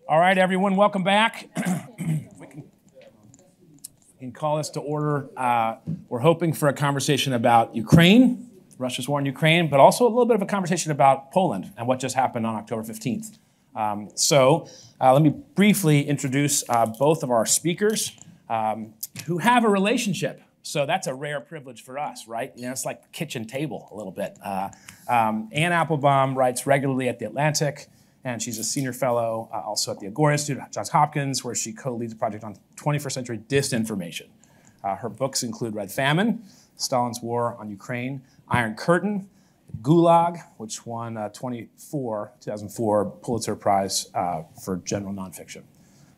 All right, everyone, welcome back. We can call this to order. We're hoping for a conversation about Ukraine, Russia's war in Ukraine, but also a little bit of a conversation about Poland and what just happened on October 15th. Let me briefly introduce both of our speakers who have a relationship. So that's a rare privilege for us, right? You know, it's like kitchen table a little bit. Anne Applebaum writes regularly at The Atlantic, and she's a senior fellow also at the Agora Institute at Johns Hopkins, where she co-leads a project on 21st century disinformation. Her books include Red Famine, Stalin's War on Ukraine, Iron Curtain, Gulag, which won 2004 Pulitzer Prize for general nonfiction.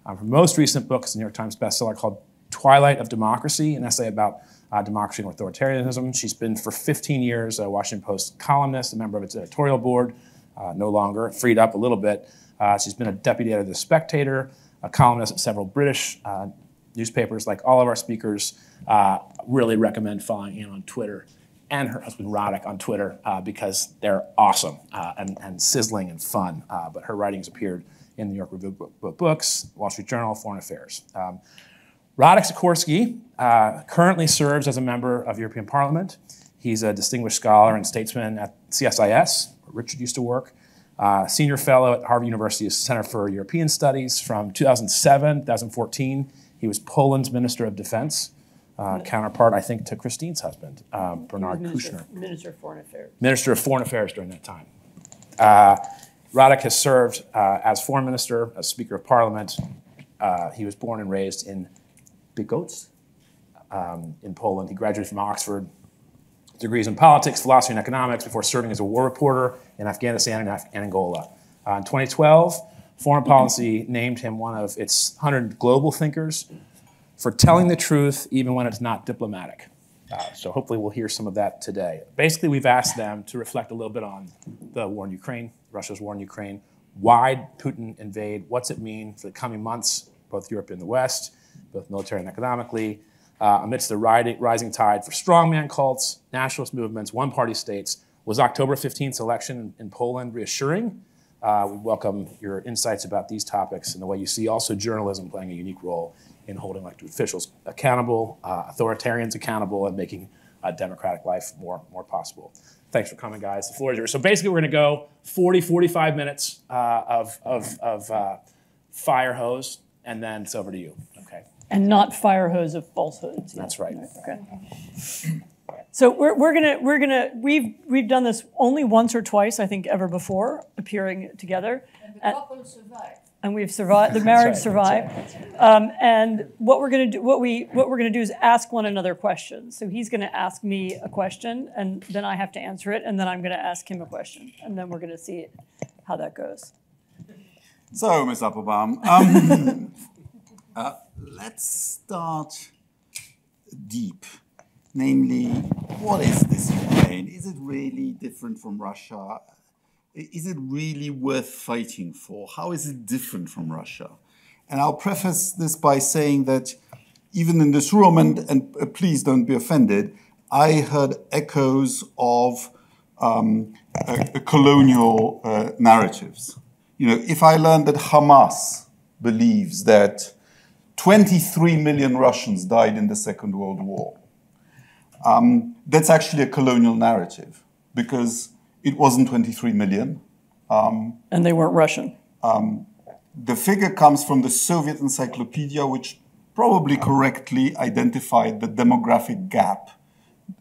Her most recent book is a New York Times bestseller called Twilight of Democracy, an essay about democracy and authoritarianism. She's been for 15 years a Washington Post columnist, a member of its editorial board, no longer, freed up a little bit. She's been a deputy editor of The Spectator, a columnist at several British newspapers. Like all of our speakers, really recommend following Anne on Twitter and her husband Radek on Twitter because they're awesome and sizzling and fun. But her writings appeared in the New York Review of Books, Wall Street Journal, Foreign Affairs. Radek Sikorski currently serves as a member of the European Parliament. He's a distinguished scholar and statesman at CSIS, where Richard used to work. Senior fellow at Harvard University's Center for European Studies from 2007 to 2014. He was Poland's Minister of Defense, counterpart, I think, to Christine's husband, Bernard Kouchner. Minister of Foreign Affairs. Minister of Foreign Affairs during that time. Radek has served as Foreign Minister, as Speaker of Parliament. He was born and raised in Bydgoszcz in Poland. He graduated from Oxford, degrees in politics, philosophy, and economics before serving as a war reporter in Afghanistan and Angola. In 2012, Foreign Policy named him one of its 100 global thinkers for telling the truth even when it's not diplomatic. So hopefully we'll hear some of that today. Basically, we've asked them to reflect a little bit on the war in Ukraine, Russia's war in Ukraine, why Putin invade, what's it mean for the coming months, both Europe and the West, both military and economically, amidst the rising tide for strongman cults, nationalist movements, one-party states. Was October 15th's election in Poland reassuring? We welcome your insights about these topics and the way you see also journalism playing a unique role in holding elected officials accountable, authoritarians accountable, and making democratic life more possible. Thanks for coming, guys. The floor is yours. So basically, we're going to go 45 minutes of fire hose, and then it's over to you. Okay. And not fire hose of falsehoods. That's right. Okay. So we've done this only once or twice, I think, ever before, appearing together. And the couple survived. And we've survived. The marriage survived. And what we're going to do is ask one another questions. So he's going to ask me a question, and then I have to answer it, and then I'm going to ask him a question, and then we're going to see how that goes. So, Ms. Applebaum, let's start deep. Namely, what is this Ukraine? Is it really different from Russia? Is it really worth fighting for? How is it different from Russia? And I'll preface this by saying that even in this room, and please don't be offended, I heard echoes of colonial narratives. You know, if I learned that Hamas believes that 23 million Russians died in the Second World War, that's actually a colonial narrative because it wasn't 23 million. And they weren't Russian. The figure comes from the Soviet Encyclopedia, which probably correctly identified the demographic gap,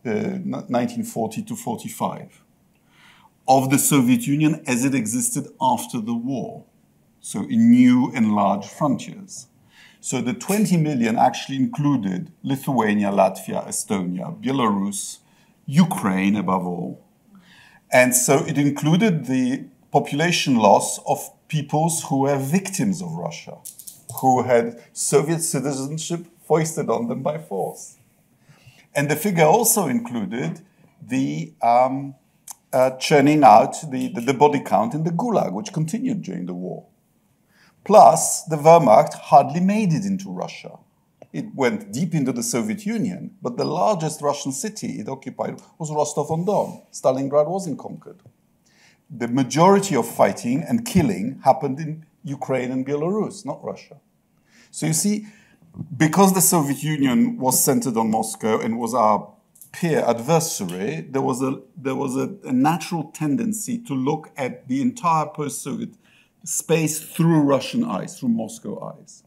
1940 to 45, of the Soviet Union as it existed after the war. So in new enlarged frontiers. So the 20 million actually included Lithuania, Latvia, Estonia, Belarus, Ukraine above all. And so it included the population loss of peoples who were victims of Russia, who had Soviet citizenship foisted on them by force. And the figure also included the churning out the body count in the Gulag, which continued during the war. Plus, the Wehrmacht hardly made it into Russia. It went deep into the Soviet Union, but the largest Russian city it occupied was Rostov-on-Don. Stalingrad wasn't conquered. The majority of fighting and killing happened in Ukraine and Belarus, not Russia. So you see, because the Soviet Union was centered on Moscow and was our peer adversary, there was a natural tendency to look at the entire post-Soviet space through Russian eyes, through Moscow eyes.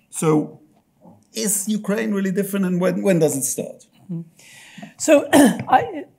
So is Ukraine really different, and when does it start? So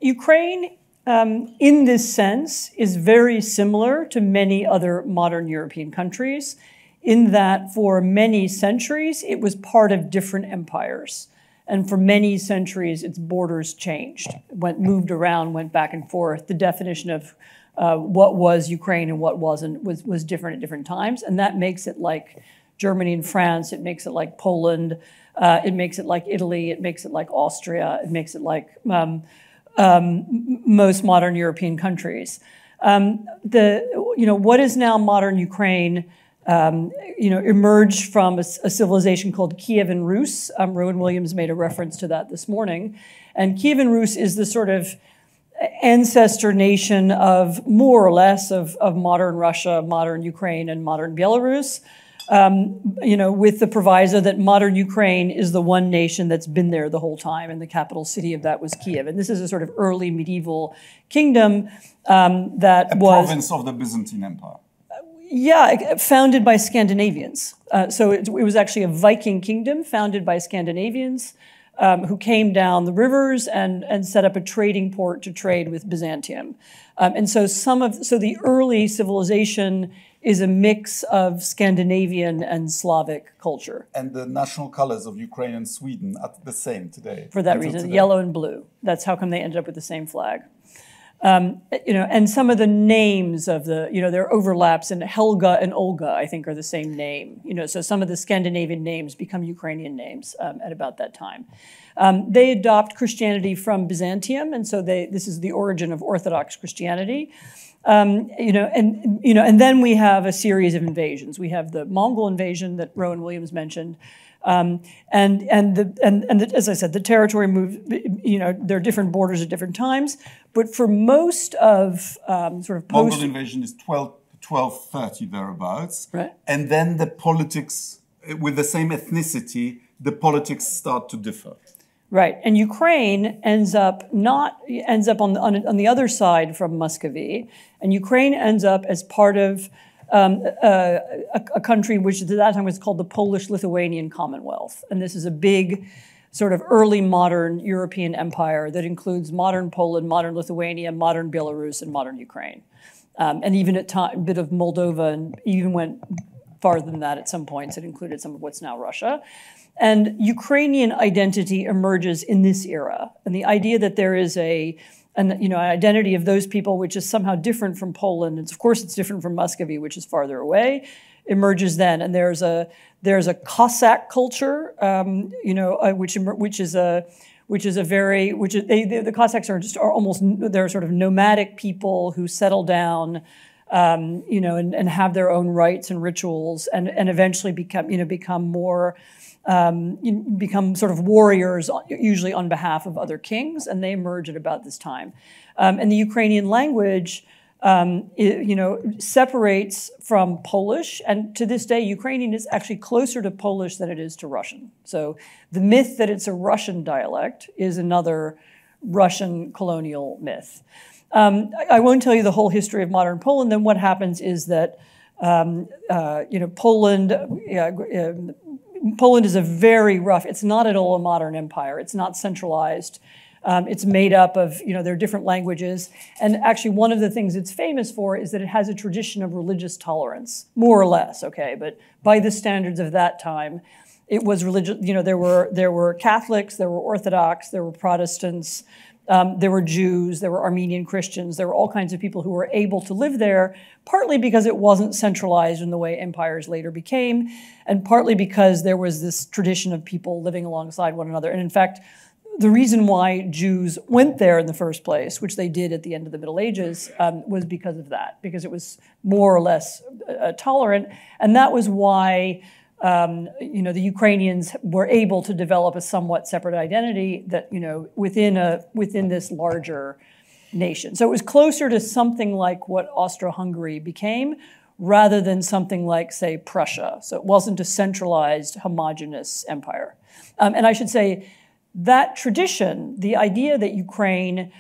Ukraine, in this sense, is very similar to many other modern European countries in that for many centuries it was part of different empires. And for many centuries its borders changed, moved around, went back and forth. The definition of what was Ukraine and what wasn't was different at different times. And that makes it like Germany and France, it makes it like Poland, it makes it like Italy, it makes it like Austria, it makes it like most modern European countries. What is now modern Ukraine emerged from a civilization called Kievan Rus. Rowan Williams made a reference to that this morning. And Kievan Rus is the sort of ancestor nation of more or less of modern Russia, modern Ukraine, and modern Belarus. With the proviso that modern Ukraine is the one nation that's been there the whole time, and the capital city of that was Kiev. And this is a sort of early medieval kingdom that was... province of the Byzantine Empire. Yeah, founded by Scandinavians. So it was actually a Viking kingdom founded by Scandinavians who came down the rivers and set up a trading port to trade with Byzantium. And so the early civilization is a mix of Scandinavian and Slavic culture. And the national colors of Ukraine and Sweden are the same today. For that reason, yellow and blue. That's how come they ended up with the same flag. And some of the names of there are overlaps, and Helga and Olga, I think, are the same name. So some of the Scandinavian names become Ukrainian names at about that time. They adopt Christianity from Byzantium, and so this is the origin of Orthodox Christianity. And then we have a series of invasions. We have the Mongol invasion that Rowan Williams mentioned. And as I said, the territory moved, there are different borders at different times, but for most of sort of post... Mongol invasion is 1230 thereabouts. Right. And then the politics, with the same ethnicity, the politics start to differ. Right, and Ukraine ends up on the other side from Muscovy, and Ukraine ends up as part of a country which at that time was called the Polish-Lithuanian Commonwealth. And this is a big sort of early modern European empire that includes modern Poland, modern Lithuania, modern Belarus, and modern Ukraine. And even at time, a bit of Moldova, and even went farther than that at some points. It included some of what's now Russia. And Ukrainian identity emerges in this era. And the idea that there is an identity of those people which is somehow different from Poland, and of course it's different from Muscovy, which is farther away, emerges then. And there's a Cossack culture, the Cossacks they're sort of nomadic people who settle down, and have their own rites and rituals, and eventually become more. Become sort of warriors, usually on behalf of other kings, and they emerge at about this time. And the Ukrainian language, separates from Polish, and to this day, Ukrainian is actually closer to Polish than it is to Russian. So the myth that it's a Russian dialect is another Russian colonial myth. I won't tell you the whole history of modern Poland. Then what happens is that Poland is a very rough, it's not at all a modern empire. It's not centralized. It's made up of, there are different languages. And actually one of the things it's famous for is that it has a tradition of religious tolerance, more or less, okay? But by the standards of that time, it was religious, there were Catholics, there were Orthodox, there were Protestants, there were Jews, there were Armenian Christians, there were all kinds of people who were able to live there, partly because it wasn't centralized in the way empires later became, and partly because there was this tradition of people living alongside one another. And in fact, the reason why Jews went there in the first place, which they did at the end of the Middle Ages, was because of that, because it was more or less tolerant. And that was why the Ukrainians were able to develop a somewhat separate identity that, within this larger nation. So it was closer to something like what Austro-Hungary became, rather than something like, say, Prussia. So it wasn't a centralized, homogenous empire. And I should say that tradition, the idea that Ukraine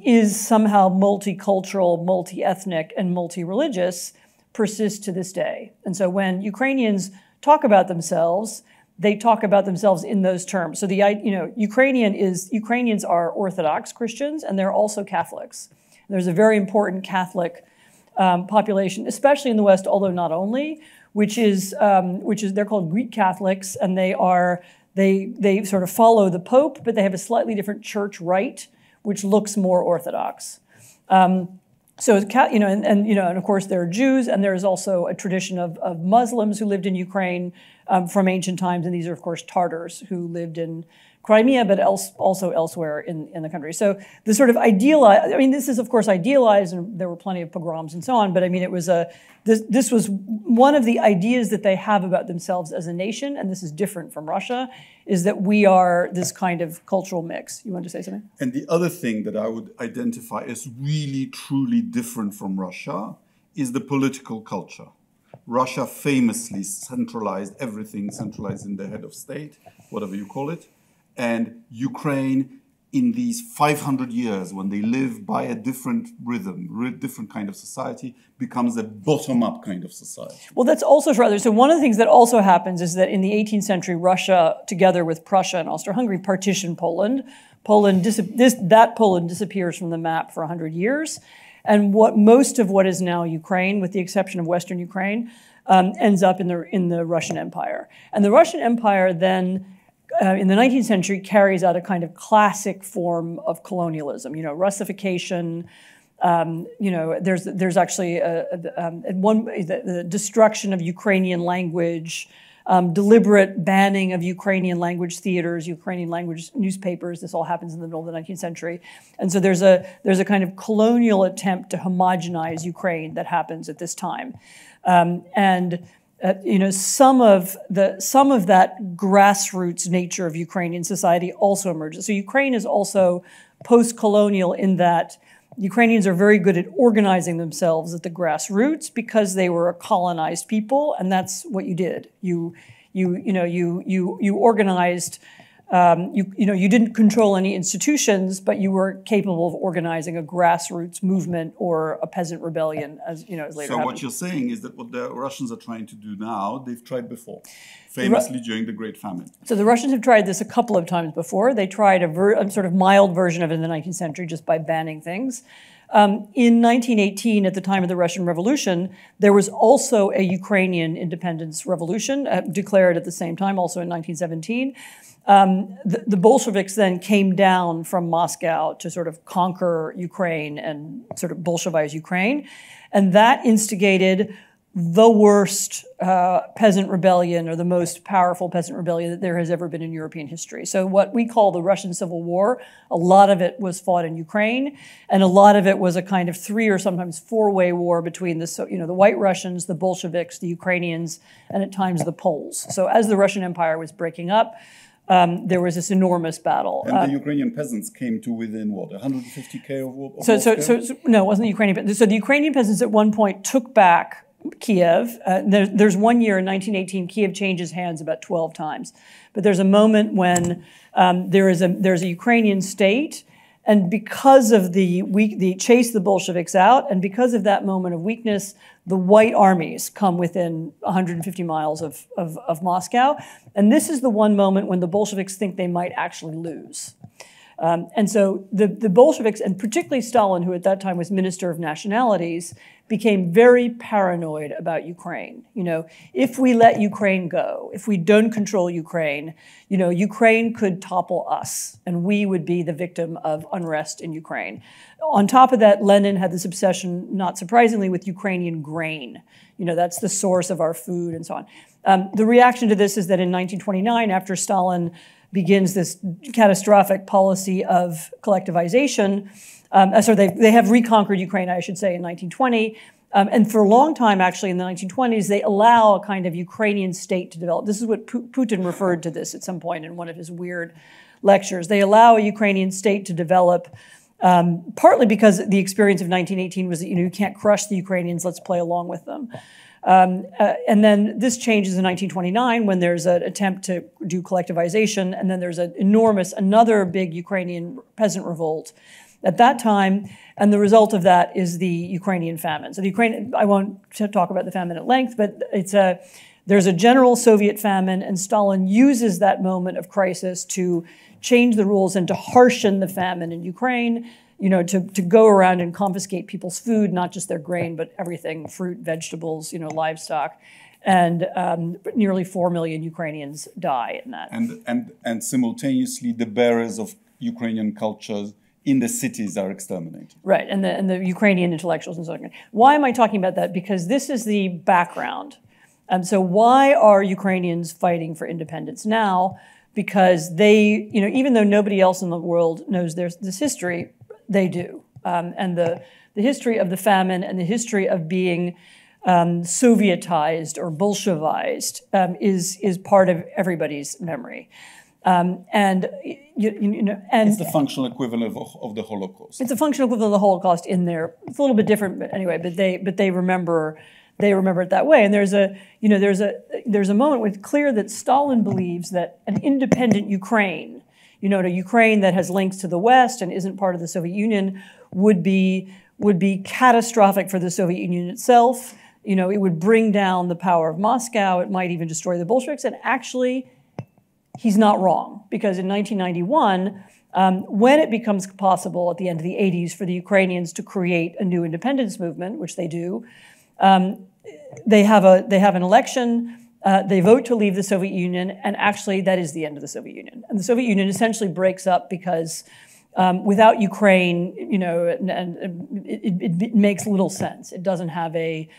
is somehow multicultural, multi-ethnic, and multi-religious, persists to this day. And so when Ukrainians talk about themselves, they talk about themselves in those terms. So Ukrainians are Orthodox Christians, and they're also Catholics. There's a very important Catholic population, especially in the West, although not only, which is they're called Greek Catholics, and they sort of follow the Pope, but they have a slightly different church rite, which looks more Orthodox. And of course there are Jews, and there is also a tradition of Muslims who lived in Ukraine from ancient times, and these are of course Tartars who lived in Crimea, but also elsewhere in the country. So the sort of idealized, this is of course idealized, and there were plenty of pogroms and so on, but it was this was one of the ideas that they have about themselves as a nation, and this is different from Russia, is that we are this kind of cultural mix. You want to say something? And the other thing that I would identify as really, truly different from Russia is the political culture. Russia famously centralized everything, centralized in the head of state, whatever you call it. And Ukraine, in these 500 years, when they live by a different rhythm, different kind of society, becomes a bottom-up kind of society. Well, that's also true. So one of the things that also happens is that in the 18th century, Russia, together with Prussia and Austro-Hungary, partitioned Poland. Poland disappears from the map for 100 years. And most of what is now Ukraine, with the exception of Western Ukraine, ends up in the Russian Empire. And the Russian Empire then, in the 19th century, carries out a kind of classic form of colonialism. Russification. There's actually the destruction of Ukrainian language, deliberate banning of Ukrainian language theaters, Ukrainian language newspapers. This all happens in the middle of the 19th century, and so there's a kind of colonial attempt to homogenize Ukraine that happens at this time, some of that grassroots nature of Ukrainian society also emerges. So Ukraine is also post-colonial in that Ukrainians are very good at organizing themselves at the grassroots because they were a colonized people, and that's what you did. You organized. You didn't control any institutions, but you were capable of organizing a grassroots movement or a peasant rebellion, as later So happened. what you're saying is that what the Russians are trying to do now, they've tried before, famously during the Great Famine. So the Russians have tried this a couple of times before. They tried a sort of mild version of it in the 19th century just by banning things. In 1918, at the time of the Russian Revolution, there was also a Ukrainian independence revolution declared at the same time, also in 1917. The Bolsheviks then came down from Moscow to sort of conquer Ukraine and sort of Bolshevize Ukraine. And that instigated the worst peasant rebellion, or the most powerful peasant rebellion that there has ever been in European history. So what we call the Russian Civil War, a lot of it was fought in Ukraine, and a lot of it was a kind of 3 or sometimes 4-way war between the White Russians, the Bolsheviks, the Ukrainians, and at times the Poles. So as the Russian Empire was breaking up, there was this enormous battle. And the Ukrainian peasants came to within, 150K of war? No, it wasn't the Ukrainian. So the Ukrainian peasants at one point took back Kiev. There's one year in 1918, Kiev changes hands about 12 times. But there's a moment when there's a Ukrainian state, and because of the chase the Bolsheviks out, and because of that moment of weakness, the white armies come within 150 miles of Moscow. And this is the one moment when the Bolsheviks think they might actually lose. And so the Bolsheviks, and particularly Stalin, who at that time was Minister of Nationalities, became very paranoid about Ukraine. If we let Ukraine go, if we don't control Ukraine, Ukraine could topple us, and we would be the victim of unrest in Ukraine. On top of that, Lenin had this obsession, not surprisingly, with Ukrainian grain. That's the source of our food and so on. The reaction to this is that in 1929, after Stalin begins this catastrophic policy of collectivization. They have reconquered Ukraine, I should say, in 1920. And for a long time, actually, in the 1920s, they allow a kind of Ukrainian state to develop. This is what Putin referred to this at some point in one of his weird lectures. They allow a Ukrainian state to develop partly because the experience of 1918 was that, you can't crush the Ukrainians, let's play along with them. And then this changes in 1929 when there's an attempt to do collectivization, and then there's another big Ukrainian peasant revolt at that time, and the result of that is the Ukrainian famine. So I won't talk about the famine at length, but there's a general Soviet famine, and Stalin uses that moment of crisis to change the rules and to harshen the famine in Ukraine, to go around and confiscate people's food, not just their grain, but everything, fruit, vegetables, livestock. And nearly 4 million Ukrainians die in that. And simultaneously, the bearers of Ukrainian cultures in the cities are exterminated. Right, and the Ukrainian intellectuals and so on. Why am I talking about that? Because this is the background. So why are Ukrainians fighting for independence now? Because they, even though nobody else in the world knows this history, they do. And the history of the famine and the history of being Sovietized or Bolshevized is part of everybody's memory. And it's the functional equivalent of the Holocaust. It's a functional equivalent of the Holocaust in there. It's a little bit different, but anyway. But they remember it that way. And there's a moment where it's clear that Stalin believes that an independent Ukraine, a Ukraine that has links to the West and isn't part of the Soviet Union, would be catastrophic for the Soviet Union itself. It would bring down the power of Moscow. It might even destroy the Bolsheviks. And actually, he's not wrong, because in 1991, when it becomes possible at the end of the 80s for the Ukrainians to create a new independence movement, which they do, they have an election. They vote to leave the Soviet Union, and actually that is the end of the Soviet Union. And the Soviet Union essentially breaks up because without Ukraine, it makes little sense. It doesn't have they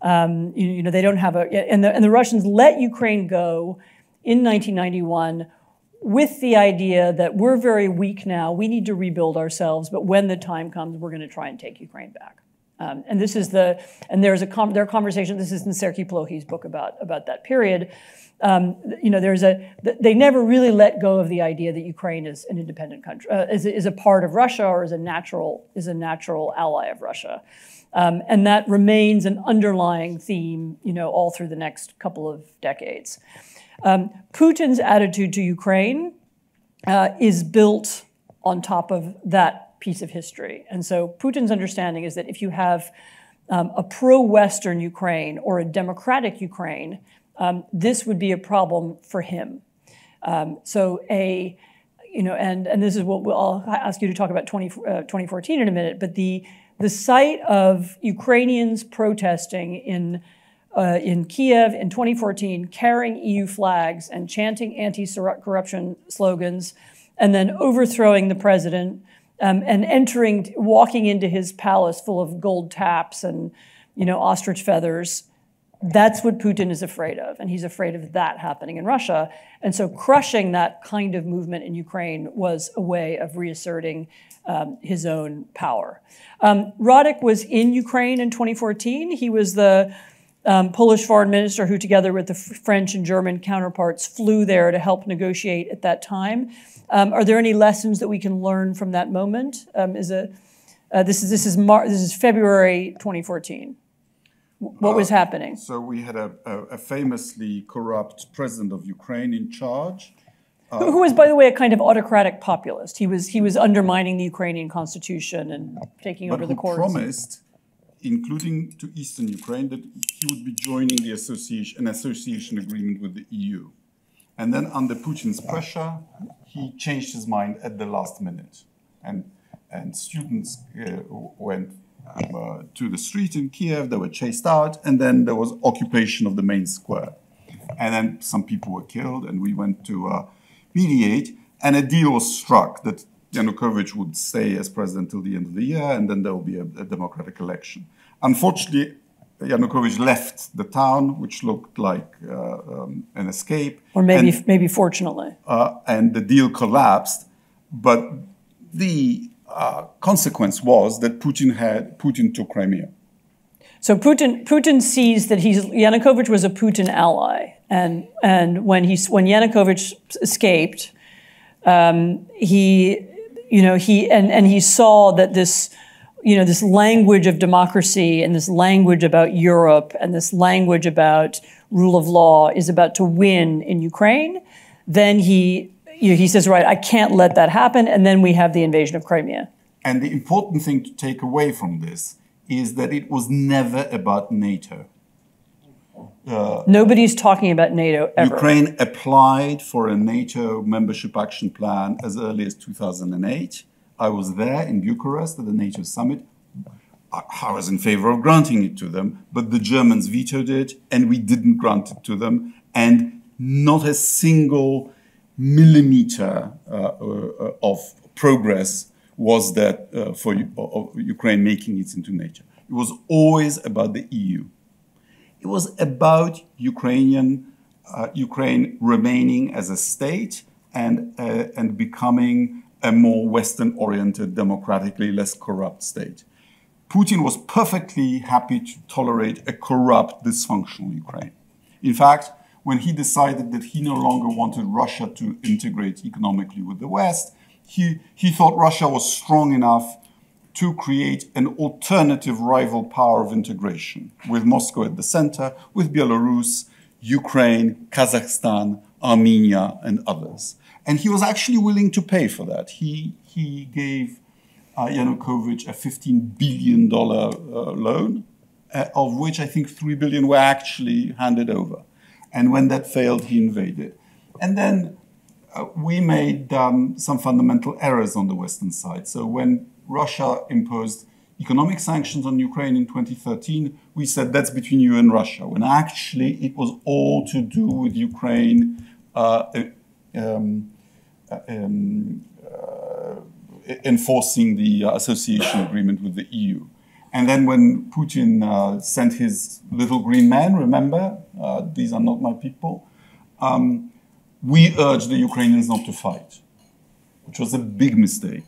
don't have and the Russians let Ukraine go in 1991 with the idea that we're very weak now, we need to rebuild ourselves, but when the time comes, we're going to try and take Ukraine back. And this is their conversation. This is in Sergei Plokhiy's book about that period. They never really let go of the idea that Ukraine is an independent country, is a part of Russia, or is a natural ally of Russia, and that remains an underlying theme, all through the next couple of decades. Putin's attitude to Ukraine is built on top of that piece of history. And so Putin's understanding is that if you have a pro-Western Ukraine or a democratic Ukraine, this would be a problem for him. And this is what I'll ask you to talk about 2014 in a minute, but the sight of Ukrainians protesting in Kiev in 2014, carrying EU flags and chanting anti-corruption slogans, and then overthrowing the president, and walking into his palace full of gold taps and, ostrich feathers. That's what Putin is afraid of, and he's afraid of that happening in Russia. And so crushing that kind of movement in Ukraine was a way of reasserting his own power. Radek was in Ukraine in 2014. He was the Polish foreign minister who, together with the French and German counterparts, flew there to help negotiate at that time. Are there any lessons that we can learn from that moment? This is February 2014. What was happening? So we had a famously corrupt president of Ukraine in charge, who was, by the way, a kind of autocratic populist. He was undermining the Ukrainian constitution and taking over the courts. But who promised, including to Eastern Ukraine, that he would be joining an association agreement with the EU. And then under Putin's pressure, he changed his mind at the last minute. And students went to the street in Kiev, they were chased out, and then there was occupation of the main square. And then some people were killed, and we went to mediate, and a deal was struck that Yanukovych would stay as president till the end of the year, and then there will be a democratic election. Unfortunately, Yanukovych left the town, which looked like an escape. Or maybe fortunately. And the deal collapsed. But the consequence was that Putin took Crimea. So Putin sees that Yanukovych was a Putin ally, and when Yanukovych escaped, he saw that this, this language of democracy and this language about Europe and this language about rule of law is about to win in Ukraine. Then he says, right, I can't let that happen. And then we have the invasion of Crimea. And the important thing to take away from this is that it was never about NATO. Nobody's talking about NATO ever. Ukraine applied for a NATO membership action plan as early as 2008. I was there in Bucharest at the NATO summit. I was in favor of granting it to them, but the Germans vetoed it, and we didn't grant it to them. And not a single millimeter of progress was that for Ukraine making it into NATO. It was always about the EU. It was about Ukraine remaining as a state and becoming a more Western-oriented, democratically less corrupt state. Putin was perfectly happy to tolerate a corrupt, dysfunctional Ukraine. In fact, when he decided that he no longer wanted Russia to integrate economically with the West, he thought Russia was strong enough to create an alternative rival power of integration with Moscow at the center, with Belarus, Ukraine, Kazakhstan, Armenia, and others. And he was actually willing to pay for that. He gave Yanukovych a $15 billion loan, of which I think $3 billion were actually handed over. And when that failed, he invaded. And then we made some fundamental errors on the Western side. So when Russia imposed economic sanctions on Ukraine in 2013, we said that's between you and Russia, when actually it was all to do with Ukraine enforcing the association agreement with the EU. And then when Putin sent his little green man, remember, these are not my people, we urged the Ukrainians not to fight, which was a big mistake.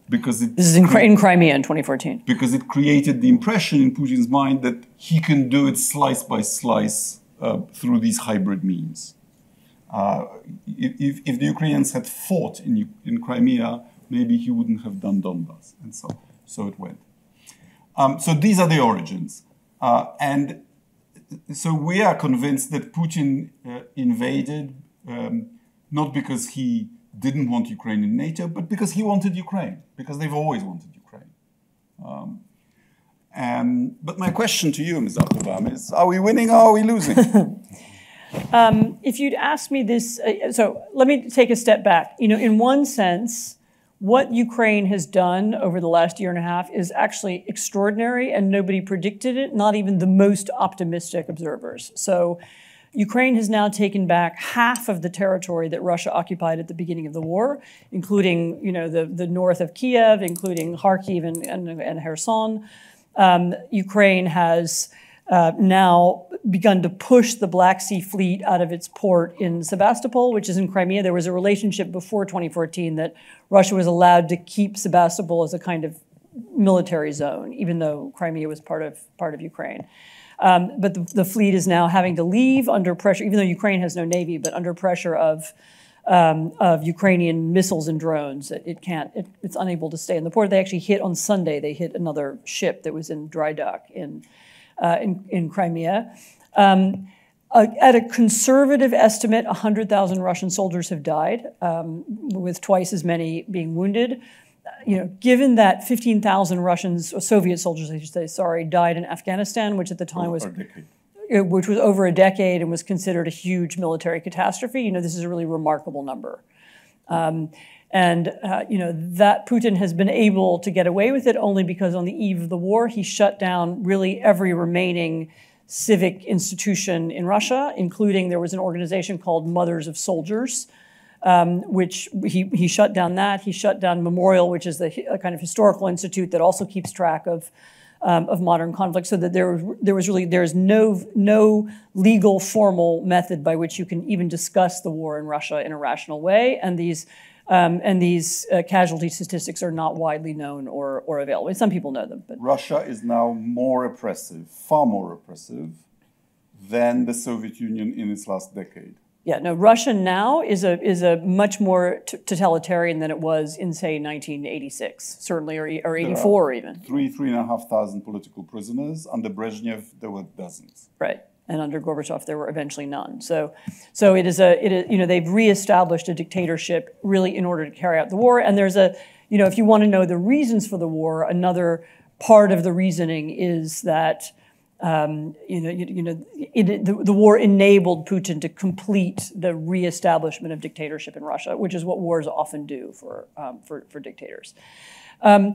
Because this is in Crimea in 2014. Because it created the impression in Putin's mind that he can do it slice by slice through these hybrid means. If the Ukrainians had fought in Crimea, maybe he wouldn't have done Donbass, and so it went. So these are the origins. And so we are convinced that Putin invaded not because he didn't want Ukraine in NATO, but because he wanted Ukraine, because they've always wanted Ukraine. But my question to you, Ms. Applebaum, is, are we winning or are we losing? If you'd asked me this, so let me take a step back. In one sense, what Ukraine has done over the last year and a half is actually extraordinary, and nobody predicted it, not even the most optimistic observers. So Ukraine has now taken back half of the territory that Russia occupied at the beginning of the war, including the north of Kiev, including Kharkiv and Kherson. Ukraine has now begun to push the Black Sea Fleet out of its port in Sebastopol, which is in Crimea. There was a relationship before 2014 that Russia was allowed to keep Sebastopol as a kind of military zone, even though Crimea was part of Ukraine. But the fleet is now having to leave under pressure, even though Ukraine has no navy, but under pressure of Ukrainian missiles and drones. It's unable to stay in the port. They actually hit on Sunday. They hit another ship that was in dry dock in Crimea. At a conservative estimate, 100,000 Russian soldiers have died, with twice as many being wounded. Given that 15,000 Soviet soldiers, I should say, sorry, died in Afghanistan, which at the time was over a decade and was considered a huge military catastrophe, this is a really remarkable number. That Putin has been able to get away with it only because on the eve of the war, he shut down really every remaining civic institution in Russia, including there was an organization called Mothers of Soldiers, which he shut down that. He shut down Memorial, which is a kind of historical institute that also keeps track of modern conflicts, so that there's no legal formal method by which you can even discuss the war in Russia in a rational way, and these casualty statistics are not widely known or available. Some people know them, but Russia is now more oppressive, far more oppressive than the Soviet Union in its last decade. Yeah, no, Russia now is a much more totalitarian than it was in, say, 1986, certainly, or 84 even. 3,500 political prisoners. Under Brezhnev, there were dozens. Right, and under Gorbachev, there were eventually none. So it is they've reestablished a dictatorship really in order to carry out the war. And there's if you want to know the reasons for the war, another part of the reasoning is that the war enabled Putin to complete the reestablishment of dictatorship in Russia, which is what wars often do for dictators. So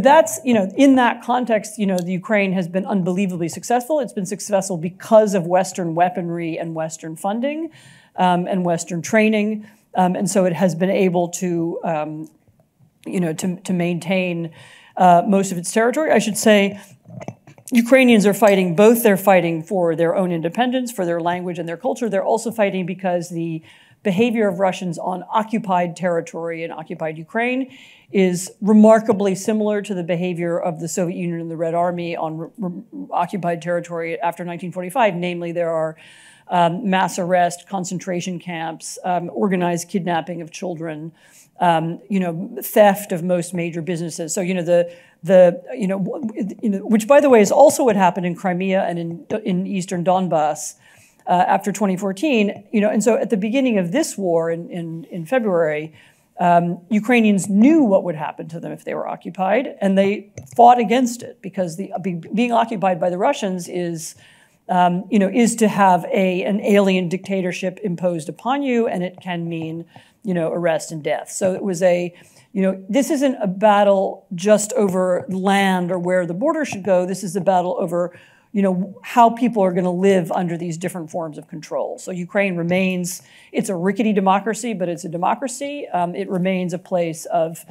that's in that context, the Ukraine has been unbelievably successful. It's been successful because of Western weaponry and Western funding and Western training, and so it has been able to to maintain most of its territory. I should say Ukrainians are fighting, they're fighting for their own independence, for their language and their culture. They're also fighting because the behavior of Russians on occupied territory in occupied Ukraine is remarkably similar to the behavior of the Soviet Union and the Red Army on occupied territory after 1945. Namely, there are mass arrest, concentration camps, organized kidnapping of children, theft of most major businesses. So which by the way is also what happened in Crimea and in eastern Donbass after 2014. And so at the beginning of this war in February, Ukrainians knew what would happen to them if they were occupied, and they fought against it because being occupied by the Russians is to have an alien dictatorship imposed upon you, and it can mean arrest and death. So it was this isn't a battle just over land or where the border should go. This is a battle over, how people are going to live under these different forms of control. So Ukraine it's a rickety democracy, but it's a democracy. It remains a place of,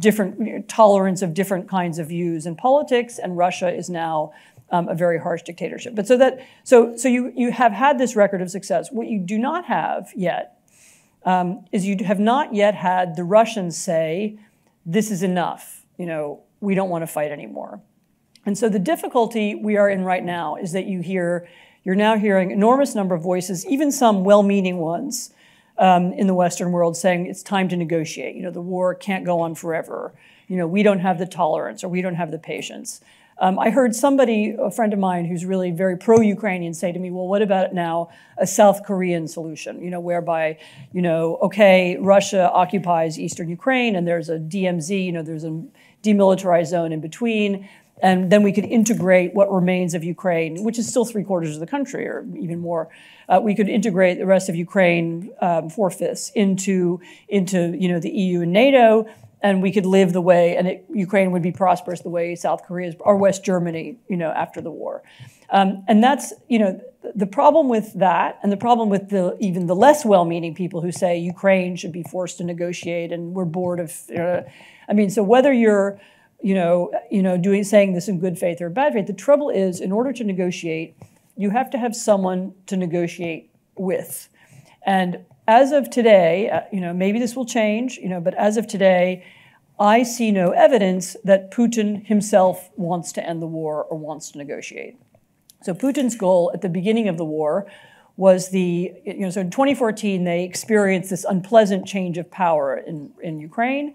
different tolerance of different kinds of views in politics, and Russia is now a very harsh dictatorship. But so you have had this record of success. What you do not have yet is you have not yet had the Russians say, this is enough, we don't want to fight anymore. And so the difficulty we are in right now is that you're now hearing enormous number of voices, even some well-meaning ones in the Western world saying it's time to negotiate. The war can't go on forever. We don't have the tolerance or we don't have the patience. I heard a friend of mine who's really very pro-Ukrainian say to me, well, what about now a South Korean solution, whereby, okay, Russia occupies eastern Ukraine and there's a DMZ, there's a demilitarized zone in between, and then we could integrate what remains of Ukraine, which is still 3/4 of the country or even more. We could integrate the rest of Ukraine, 4/5, into the EU and NATO, and we could live the way, and Ukraine would be prosperous the way South Korea is, or West Germany, after the war. And that's, the problem with that, and the problem with even the less well-meaning people who say Ukraine should be forced to negotiate, and we're bored of, so whether you're, saying this in good faith or bad faith, the trouble is, in order to negotiate, you have to have someone to negotiate with. And as of today, maybe this will change, but as of today, I see no evidence that Putin himself wants to end the war or wants to negotiate. So Putin's goal at the beginning of the war was so in 2014, they experienced this unpleasant change of power in Ukraine.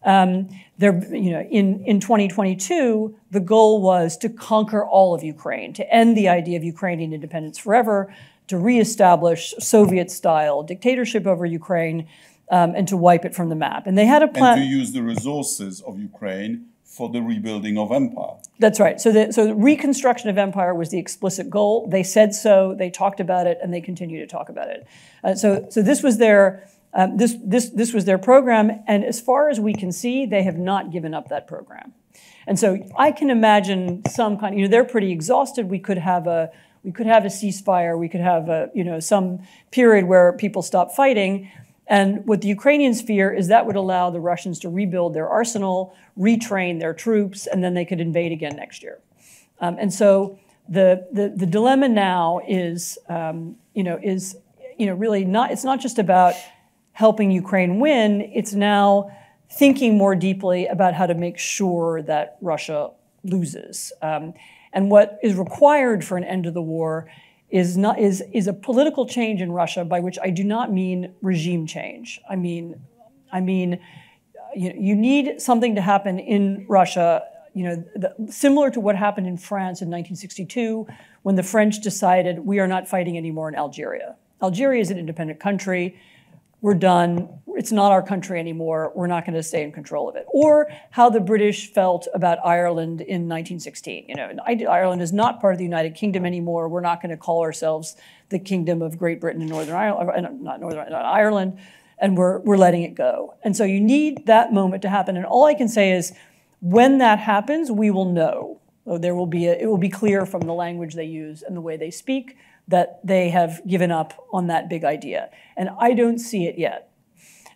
In 2022, the goal was to conquer all of Ukraine, to end the idea of Ukrainian independence forever, to reestablish Soviet-style dictatorship over Ukraine, and to wipe it from the map. And they had a plan. And to use the resources of Ukraine for the rebuilding of empire. That's right. So the reconstruction of empire was the explicit goal. They said so. They talked about it, and they continue to talk about it. So this was their this was their program. And as far as we can see, they have not given up that program. And so I can imagine some kind. They're pretty exhausted. We could have a ceasefire. We could have some period where people stop fighting. And what the Ukrainians fear is that would allow the Russians to rebuild their arsenal, retrain their troops, and then they could invade again next year. And so the dilemma now is really not. It's not just about helping Ukraine win. It's now thinking more deeply about how to make sure that Russia loses. And what is required for an end to the war is a political change in Russia, by which I do not mean regime change. I mean, you need something to happen in Russia, similar to what happened in France in 1962, when the French decided we are not fighting anymore in Algeria. Algeria is an independent country. We're done. It's not our country anymore. We're not going to stay in control of it. Or how the British felt about Ireland in 1916. Ireland is not part of the United Kingdom anymore. We're not going to call ourselves the Kingdom of Great Britain and Northern Ireland, not Ireland, and we're letting it go. And so you need that moment to happen. And all I can say is, when that happens, we will know. It will be clear from the language they use and the way they speak that they have given up on that big idea. And I don't see it yet.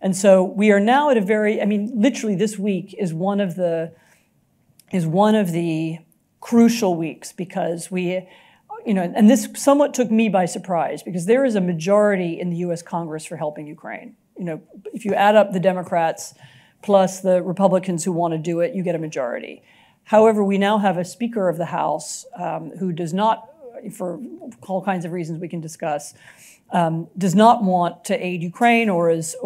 And so we are now at literally this week is one of the crucial weeks, because and this somewhat took me by surprise, because there is a majority in the US Congress for helping Ukraine. If you add up the Democrats plus the Republicans who want to do it, you get a majority. However, we now have a Speaker of the House who does not, for all kinds of reasons we can discuss, does not want to aid Ukraine, or is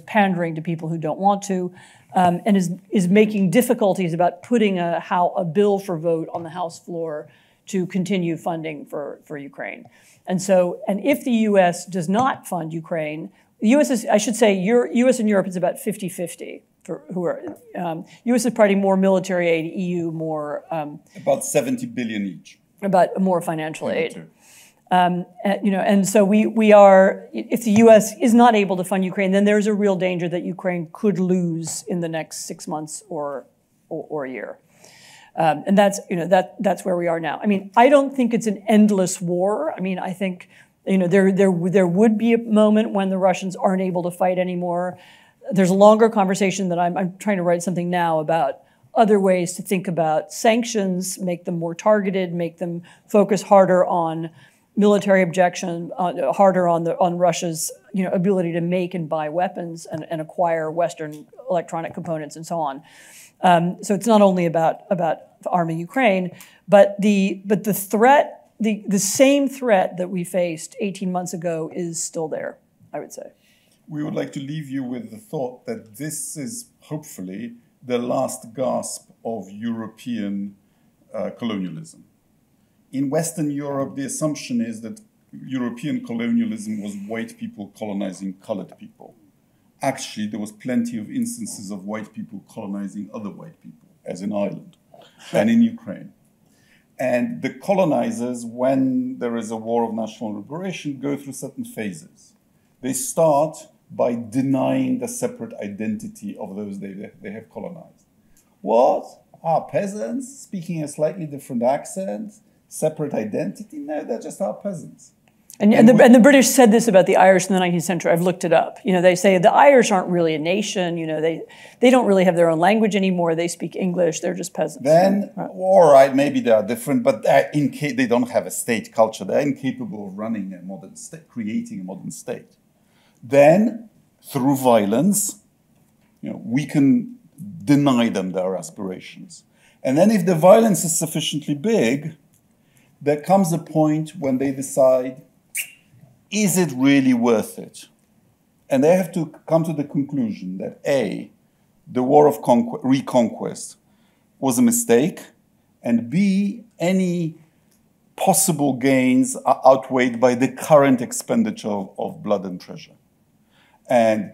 pandering to people who don't want to, and is making difficulties about putting a bill for vote on the House floor to continue funding for Ukraine. And if the U.S. does not fund Ukraine, the U.S. is, I should say, U.S. and Europe is about 50-50. U.S. is providing more military aid, EU more. About 70 billion each. About more financial aid. And so we are, if the U.S. is not able to fund Ukraine, then there's a real danger that Ukraine could lose in the next 6 months or a year. And that's where we are now. I don't think it's an endless war. I think there would be a moment when the Russians aren't able to fight anymore. There's a longer conversation that I'm trying to write something now about other ways to think about sanctions, make them more targeted, make them focus harder on military objection, harder on Russia's ability to make and buy weapons and acquire Western electronic components and so on. So it's not only about arming Ukraine, but the threat, the same threat that we faced 18 months ago is still there, I would say. We would like to leave you with the thought that this is hopefully the last gasp of European colonialism. In Western Europe, the assumption is that European colonialism was white people colonizing colored people. Actually, there was plenty of instances of white people colonizing other white people, as in Ireland and in Ukraine. And the colonizers, when there is a war of national liberation, go through certain phases. They start by denying the separate identity of those they have colonized. What? Our peasants speaking a slightly different accent? Separate identity? No, they're just our peasants. And the British said this about the Irish in the 19th century. I've looked it up. They say the Irish aren't really a nation. They don't really have their own language anymore. They speak English. They're just peasants. Then, all right, maybe they are different, but they don't have a state culture. They're incapable of running a modern state, creating a modern state. Then, through violence, we can deny them their aspirations. And then if the violence is sufficiently big, there comes a point when they decide, is it really worth it? And they have to come to the conclusion that A, the war of reconquest was a mistake, and B, any possible gains are outweighed by the current expenditure of blood and treasure. And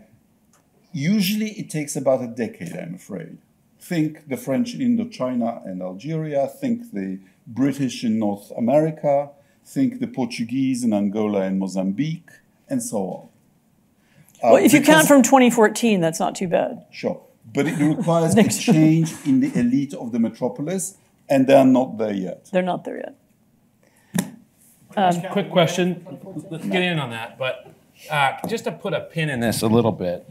usually it takes about a decade, I'm afraid. Think the French in Indochina and Algeria, think the British in North America, think the Portuguese in Angola and Mozambique, and so on. Well, if you count from 2014, that's not too bad. Sure. But it requires a change in the elite of the metropolis, and they're not there yet. They're not there yet. Quick question. Let's get in on that. But just to put a pin in this a little bit,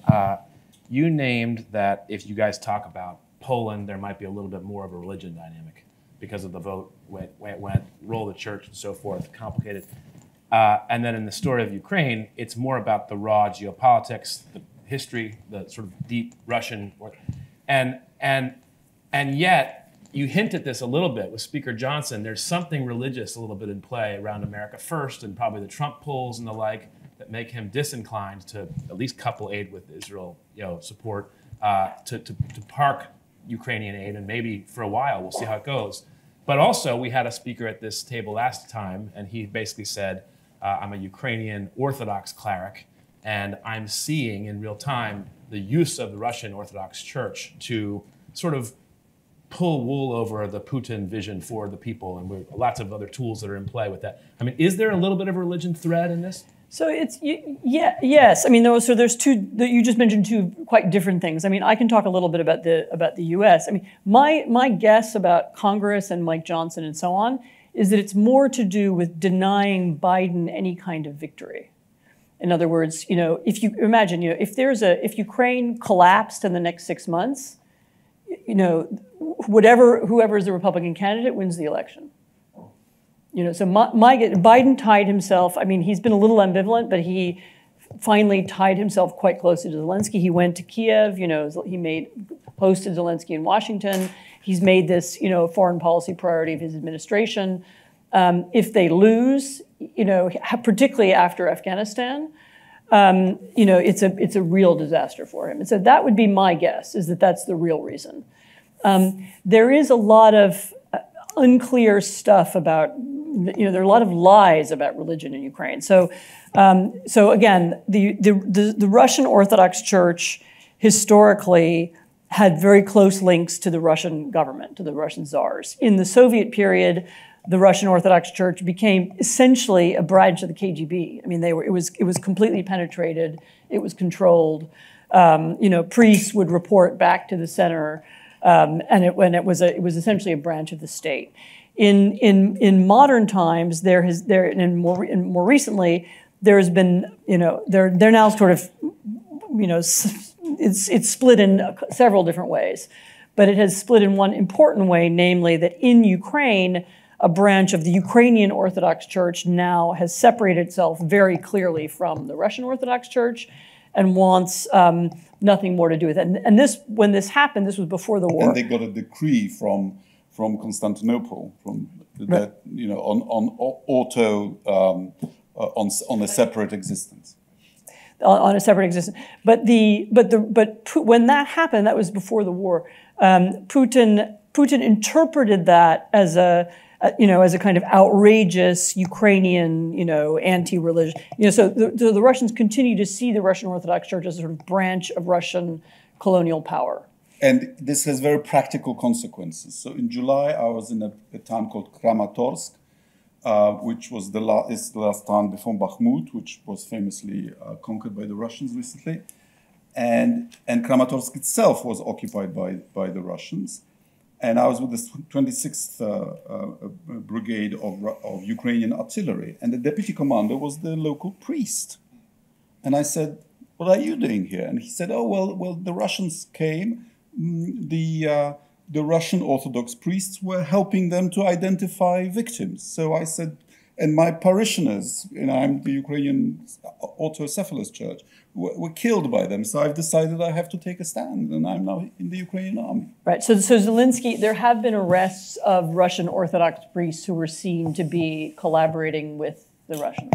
you named that if you guys talk about Poland, there might be a little bit more of a religion dynamic because of the vote went, role of the church and so forth, complicated. And then in the story of Ukraine, it's more about the raw geopolitics, the history, the sort of deep Russian, and yet you hint at this a little bit with Speaker Johnson. There's something religious a little bit in play around America First and probably the Trump polls and the like that make him disinclined to at least couple aid with Israel, support, to park Ukrainian aid, and maybe for a while, we'll see how it goes. But also, we had a speaker at this table last time, and he basically said, I'm a Ukrainian Orthodox cleric, and I'm seeing in real time the use of the Russian Orthodox Church to sort of pull wool over the Putin vision for the people, and lots of other tools that are in play with that. I mean, is there a little bit of a religion thread in this? So yes. I mean, there's two. You just mentioned two quite different things. I mean, I can talk a little bit about the U.S. I mean, my guess about Congress and Mike Johnson and so on is that it's more to do with denying Biden any kind of victory. In other words, if you imagine, if Ukraine collapsed in the next 6 months, whoever is the Republican candidate wins the election. So Biden tied himself. I mean, he's been a little ambivalent, but he finally tied himself quite closely to Zelensky. He went to Kiev. He hosted Zelensky in Washington. He's made this, foreign policy priority of his administration. If they lose, particularly after Afghanistan, it's a real disaster for him. And so that would be my guess, is that that's the real reason. There is a lot of unclear stuff about, there are a lot of lies about religion in Ukraine. So again, the Russian Orthodox Church historically had very close links to the Russian government, to the Russian czars. In the Soviet period, the Russian Orthodox Church became essentially a branch of the KGB. I mean, it was completely penetrated. It was controlled. Priests would report back to the center. And it was essentially a branch of the state. In modern times, more recently, there has been, they're now sort of, it's split in several different ways, but it has split in one important way, namely that in Ukraine, a branch of the Ukrainian Orthodox Church now has separated itself very clearly from the Russian Orthodox Church and wants nothing more to do with it. And when this happened, this was before the war. And they got a decree from Constantinople, that on a separate existence. On a separate existence, but when that happened, that was before the war. Putin interpreted that as a kind of outrageous Ukrainian, anti-religion. So the Russians continue to see the Russian Orthodox Church as a sort of branch of Russian colonial power. And this has very practical consequences. So in July, I was in a town called Kramatorsk, which was the last town before Bakhmut, which was famously conquered by the Russians recently. And Kramatorsk itself was occupied by the Russians. And I was with the 26th Brigade of Ukrainian artillery. And the deputy commander was the local priest. And I said, "What are you doing here?" And he said, "Oh, well, the Russians came. The Russian Orthodox priests were helping them to identify victims." So I said, and my parishioners, I'm the Ukrainian Autocephalous Church, were killed by them. So I've decided I have to take a stand, and I'm now in the Ukrainian army. Right. So Zelensky, there have been arrests of Russian Orthodox priests who were seen to be collaborating with the Russians.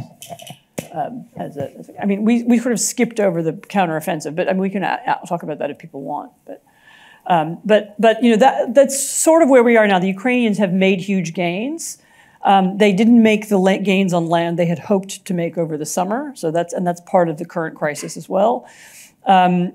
We sort of skipped over the counteroffensive, but we can talk about that if people want. But that's sort of where we are now. The Ukrainians have made huge gains. They didn't make the gains on land they had hoped to make over the summer. So that's part of the current crisis as well. And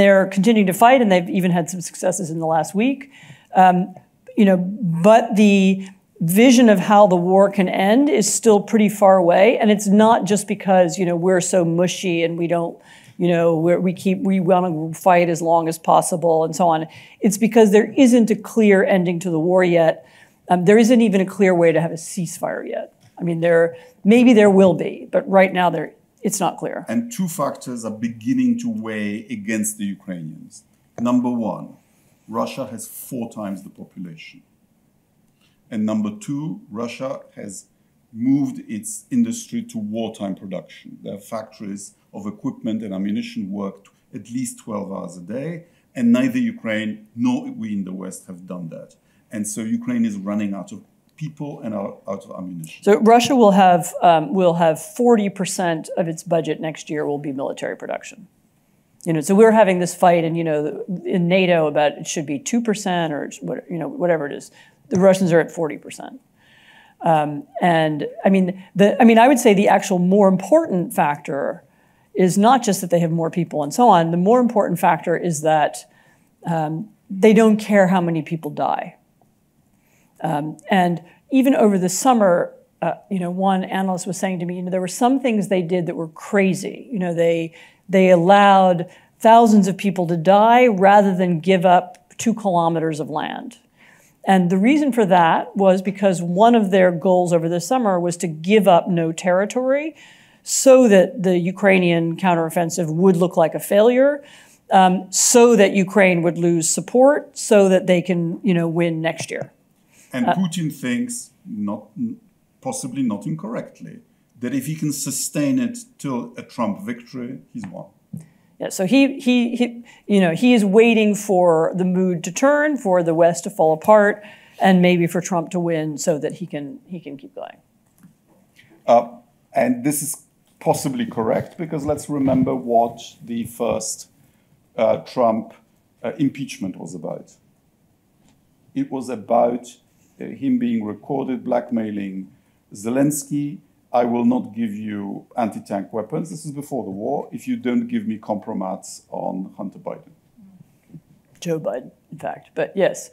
they're continuing to fight, and they've even had some successes in the last week. But the vision of how the war can end is still pretty far away, and it's not just because we're so mushy and we don't. We want to fight as long as possible and so on. It's because there isn't a clear ending to the war yet. There isn't even a clear way to have a ceasefire yet. I mean, maybe there will be, but right now it's not clear. And two factors are beginning to weigh against the Ukrainians. Number one, Russia has 4 times the population. And number two, Russia has moved its industry to wartime production. Their factories of equipment and ammunition work at least 12 hours a day. And neither Ukraine nor we in the West have done that. And so Ukraine is running out of people and out of ammunition. So Russia will have 40% of its budget next year will be military production. So we're having this fight, and in NATO about it should be 2% or whatever it is. The Russians are at 40%. And I would say the actual more important factor is not just that they have more people and so on. The more important factor is that they don't care how many people die. And even over the summer, one analyst was saying to me, there were some things they did that were crazy. They allowed thousands of people to die rather than give up 2 kilometers of land. And the reason for that was because one of their goals over the summer was to give up no territory so that the Ukrainian counteroffensive would look like a failure, so that Ukraine would lose support, so that they can, win next year. And Putin thinks, possibly not incorrectly, that if he can sustain it till a Trump victory, he's won. Yeah, so he is waiting for the mood to turn, for the West to fall apart, and maybe for Trump to win, so that he can keep going. And this is possibly correct, because let's remember what the first Trump impeachment was about. It was about him being recorded blackmailing Zelensky. I will not give you anti-tank weapons. This is before the war. If you don't give me compromise on Hunter Biden. Joe Biden, in fact, but yes.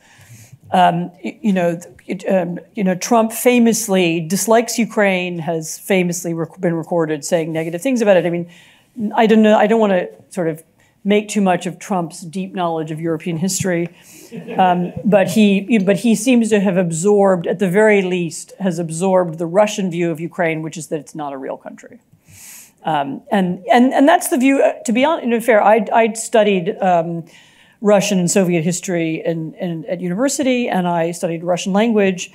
Trump famously dislikes Ukraine, has famously been recorded saying negative things about it. I mean, I don't know. I don't want to sort of make too much of Trump's deep knowledge of European history, but he seems to have absorbed, at the very least, has absorbed the Russian view of Ukraine, which is that it's not a real country. And that's the view. To be honest, fair, I'd studied Russian and Soviet history at university, and I studied Russian language,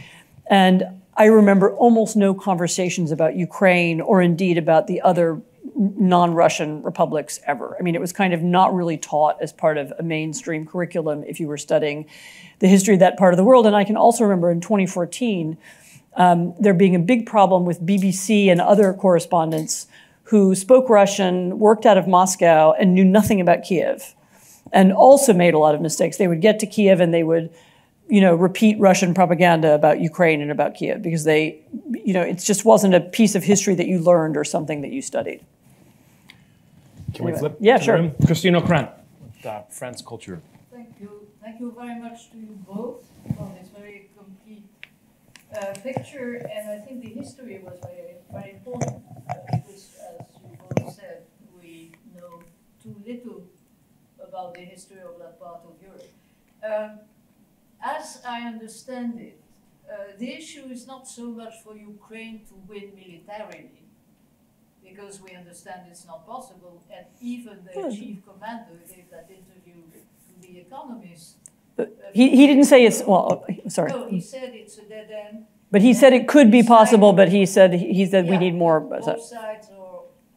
and I remember almost no conversations about Ukraine or indeed about the other non-Russian republics ever. I mean, it was kind of not really taught as part of a mainstream curriculum if you were studying the history of that part of the world. And I can also remember in 2014, there being a big problem with BBC and other correspondents who spoke Russian, worked out of Moscow, and knew nothing about Kiev, and also made a lot of mistakes. They would get to Kiev and they would, repeat Russian propaganda about Ukraine and about Kiev because it just wasn't a piece of history that you learned or something that you studied. Can we flip? Yeah, sure. Christine O'Krent with France Culture. Thank you. Thank you very much to you both for this very complete picture. And I think the history was very, very important because, as you both said, we know too little about the history of that part of Europe. As I understand it, the issue is not so much for Ukraine to win militarily, because we understand it's not possible, and even the chief commander gave that interview to The Economist. He didn't say it's, well, sorry. No, he said it's a dead end. But he said it could be possible, but he said we need more. Both sides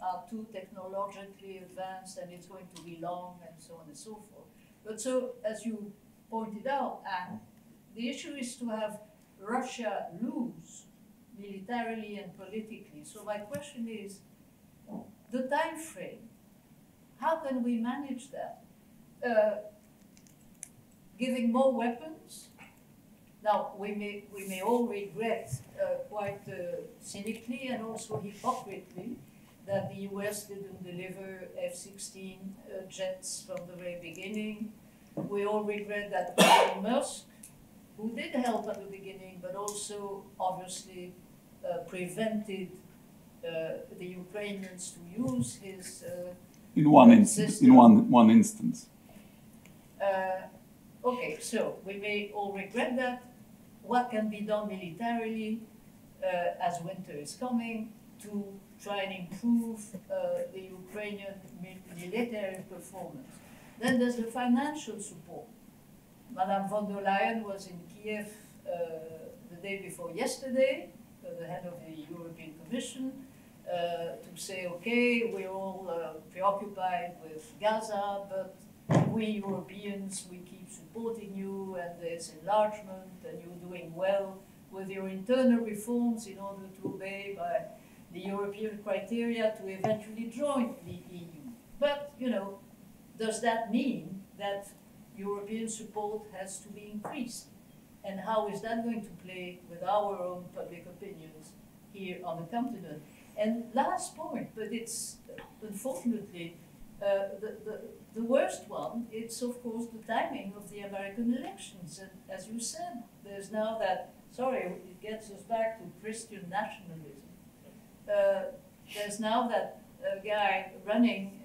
are too technologically advanced, and it's going to be long, and so on and so forth. But so, as you pointed out, Anne, the issue is to have Russia lose militarily and politically. So my question is, the time frame, how can we manage that? Giving more weapons? Now, we may all regret quite cynically and also hypocritically that the US didn't deliver F-16 jets from the very beginning. We all regret that Elon Musk, who did help at the beginning, but also obviously prevented the Ukrainians to use his in one instance. Okay, so we may all regret that. What can be done militarily as winter is coming to try and improve the Ukrainian military performance? Then there's the financial support. Madame von der Leyen was in Kiev the day before yesterday, the head of the European Commission, to say, okay, we're all preoccupied with Gaza, but we Europeans, we keep supporting you, and there's enlargement, and you're doing well with your internal reforms in order to obey by the European criteria to eventually join the EU. But, you know, does that mean that European support has to be increased? And how is that going to play with our own public opinions here on the continent? And last point, but it's unfortunately the worst one, it's of course the timing of the American elections. And as you said, there's now that, sorry, it gets us back to Christian nationalism. There's now that guy running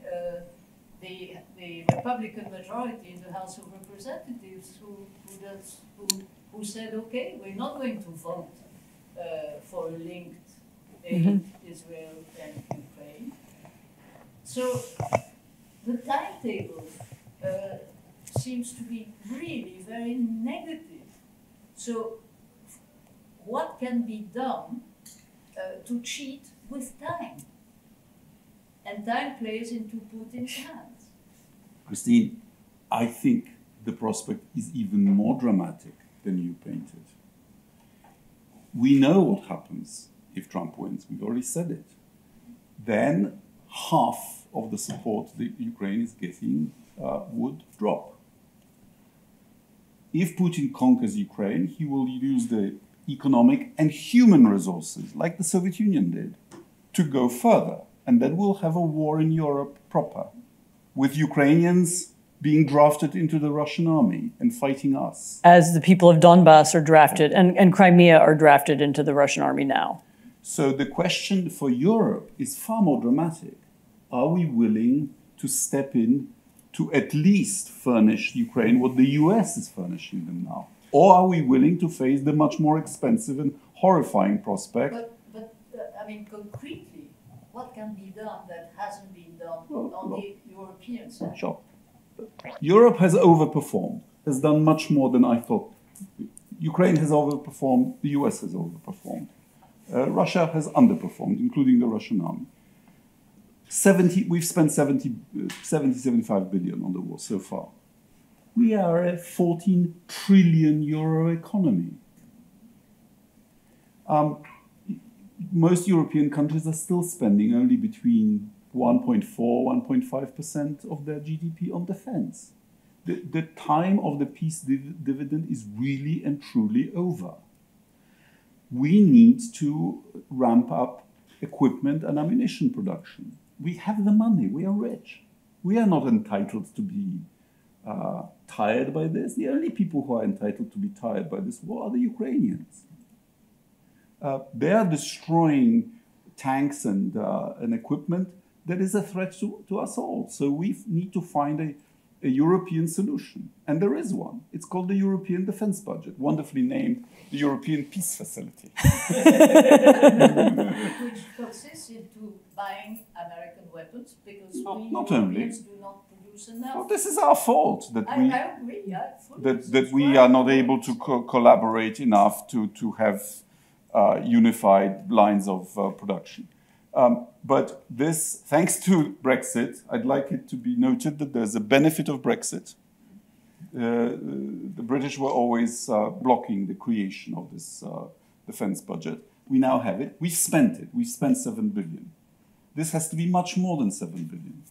the Republican majority in the House of Representatives who said, okay, we're not going to vote for a linked aid, Israel and Ukraine. So the timetable seems to be really very negative. So what can be done to cheat with time? And time plays into Putin's hands. Christine, I think the prospect is even more dramatic than you painted. We know what happens if Trump wins. We've already said it. Then half of the support that Ukraine is getting would drop. If Putin conquers Ukraine, he will use the economic and human resources, like the Soviet Union did, to go further. And then we'll have a war in Europe proper, with Ukrainians being drafted into the Russian army and fighting us. As the people of Donbass are drafted, and Crimea are drafted into the Russian army now. So the question for Europe is far more dramatic. Are we willing to step in to at least furnish Ukraine what the US is furnishing them now? Or are we willing to face the much more expensive and horrifying prospect? But I mean, concretely, what can be done that hasn't been done on the European side? Sure. Europe has overperformed, has done much more than I thought. Ukraine has overperformed, the US has overperformed. Russia has underperformed, including the Russian army. We've spent 75 billion on the war so far. We are a 14 trillion euro economy. Most European countries are still spending only between 1.4, 1.5% of their GDP on defense. The time of the peace dividend is really and truly over. We need to ramp up equipment and ammunition production. We have the money, we are rich. We are not entitled to be tired by this. The only people who are entitled to be tired by this war are the Ukrainians. They are destroying tanks and equipment that is a threat to us all. So we need to find a European solution. And there is one. It's called the European Defense Budget, wonderfully named the European Peace Facility. Which consists into buying American weapons because we not Europeans only. do not produce enough. Well, this is our fault that I agree. that we are not able to collaborate enough to have unified lines of production. But this, thanks to Brexit, I'd like it to be noted that there's a benefit of Brexit. The British were always blocking the creation of this defense budget. We now have it. We've spent it. We've spent 7 billion. This has to be much more than 7 billion.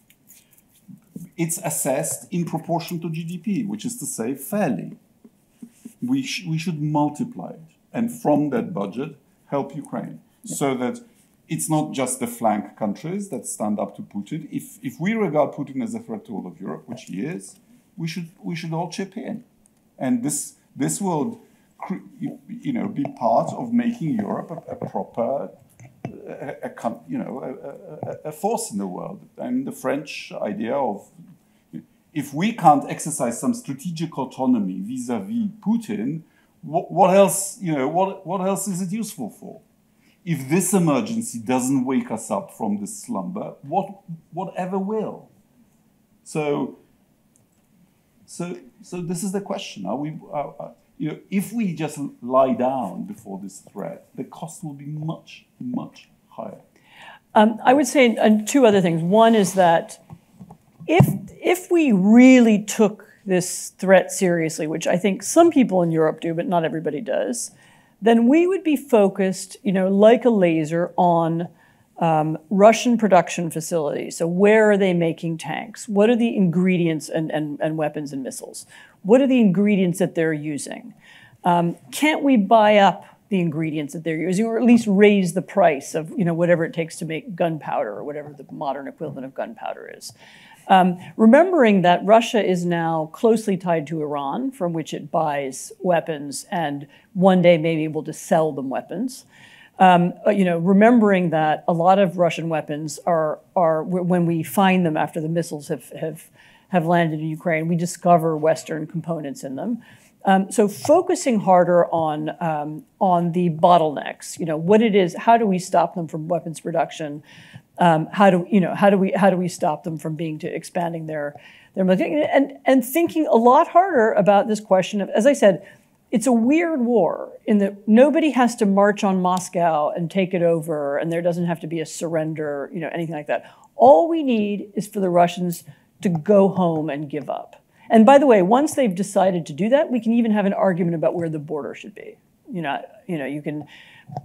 It's assessed in proportion to GDP, which is to say fairly. We should multiply it. And from that budget, help Ukraine. So that it's not just the flank countries that stand up to Putin. If we regard Putin as a threat to all of Europe, which he is, we should all chip in. And this will be part of making Europe a proper a force in the world. And the French idea of if we can't exercise some strategic autonomy vis-a-vis Putin, what else? What else is it useful for? If this emergency doesn't wake us up from this slumber, whatever will? So this is the question: Are we? If we just lie down before this threat, the cost will be much, much higher. I would say two other things. One is that if we really took this threat seriously, which I think some people in Europe do, but not everybody does, then we would be focused, like a laser on Russian production facilities. So where are they making tanks? What are the ingredients and weapons and missiles? What are the ingredients that they're using? Can't we buy up the ingredients that they're using, or at least raise the price of whatever it takes to make gunpowder, or whatever the modern equivalent of gunpowder is? Remembering that Russia is now closely tied to Iran, from which it buys weapons and one day may be able to sell them weapons. Remembering that a lot of Russian weapons are when we find them after the missiles have landed in Ukraine, we discover Western components in them. So focusing harder on the bottlenecks, what it is, how do we stop them from weapons production? How do we stop them from expanding their military, and thinking a lot harder about this question of, as I said, it's a weird war in that nobody has to march on Moscow and take it over, and there doesn't have to be a surrender, anything like that. All we need is for the Russians to go home and give up. And by the way, once they've decided to do that, we can even have an argument about where the border should be.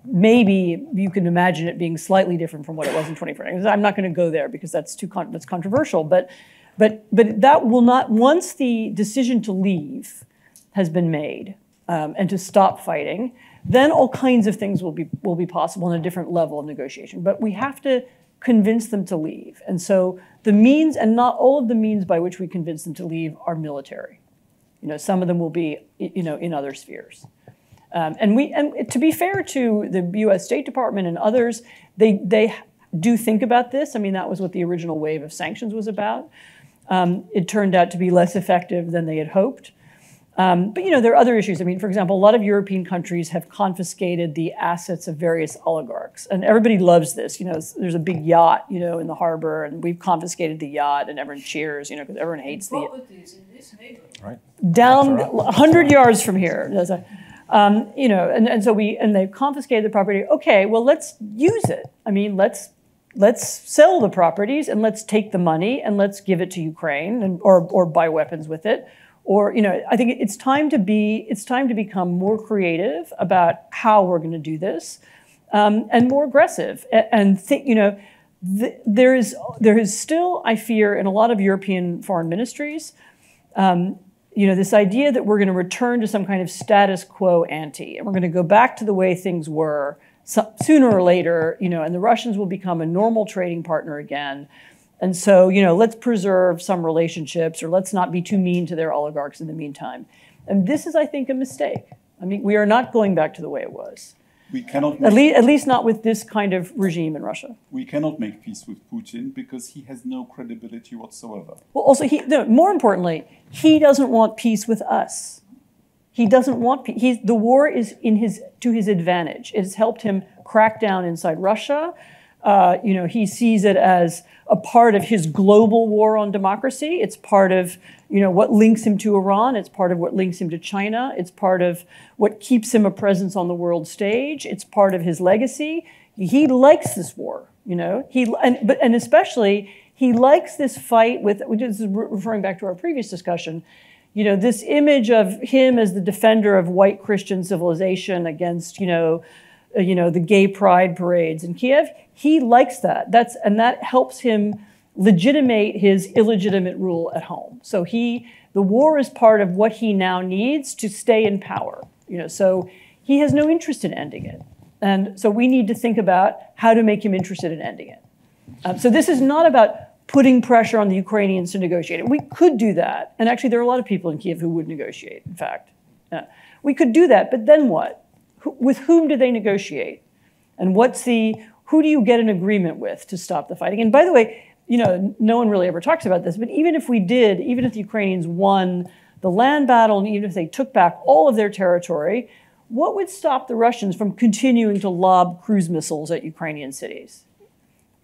Maybe you can imagine it being slightly different from what it was in 2014. I'm not going to go there because that's that's controversial. But that will not, once the decision to leave has been made and to stop fighting, then all kinds of things will be possible in a different level of negotiation. But we have to convince them to leave, and so the means, and not all of the means by which we convince them to leave, are military. Some of them will be in other spheres. And to be fair to the U.S. State Department and others, they do think about this. I mean, that was what the original wave of sanctions was about. It turned out to be less effective than they had hoped. But there are other issues. I mean, for example, a lot of European countries have confiscated the assets of various oligarchs, and everybody loves this. There's a big yacht, in the harbor, and we've confiscated the yacht, and everyone cheers, because everyone hates the yacht. In this neighborhood. Right. Down 100 yards from here. And they've confiscated the property. Okay, well, let's use it. I mean, let's sell the properties and let's take the money and let's give it to Ukraine or buy weapons with it. Or, I think it's time to become more creative about how we're going to do this, and more aggressive. And there is still, I fear, in a lot of European foreign ministries, this idea that we're going to return to some kind of status quo ante, and we're going to go back to the way things were sooner or later, and the Russians will become a normal trading partner again. And so, let's preserve some relationships, or let's not be too mean to their oligarchs in the meantime. And this is, I think, a mistake. I mean, we are not going back to the way it was. We cannot at least not with this kind of regime in Russia. We cannot make peace with Putin because he has no credibility whatsoever. Well, also, more importantly, he doesn't want peace with us. He doesn't want peace. The war is to his advantage. It has helped him crack down inside Russia. He sees it as a part of his global war on democracy. It's part of, what links him to Iran. It's part of what links him to China. It's part of what keeps him a presence on the world stage. It's part of his legacy. He likes this war, and especially he likes this fight with, this is referring back to our previous discussion, this image of him as the defender of white Christian civilization against, the gay pride parades in Kiev. He likes that. That helps him legitimate his illegitimate rule at home. So the war is part of what he now needs to stay in power. So he has no interest in ending it. And so we need to think about how to make him interested in ending it. So this is not about putting pressure on the Ukrainians to negotiate it. We could do that. And actually, there are a lot of people in Kiev who would negotiate, in fact. We could do that, but then what? With whom do they negotiate? And who do you get an agreement with to stop the fighting? And by the way, no one really ever talks about this, but even if the Ukrainians won the land battle, and even if they took back all of their territory, what would stop the Russians from continuing to lob cruise missiles at Ukrainian cities?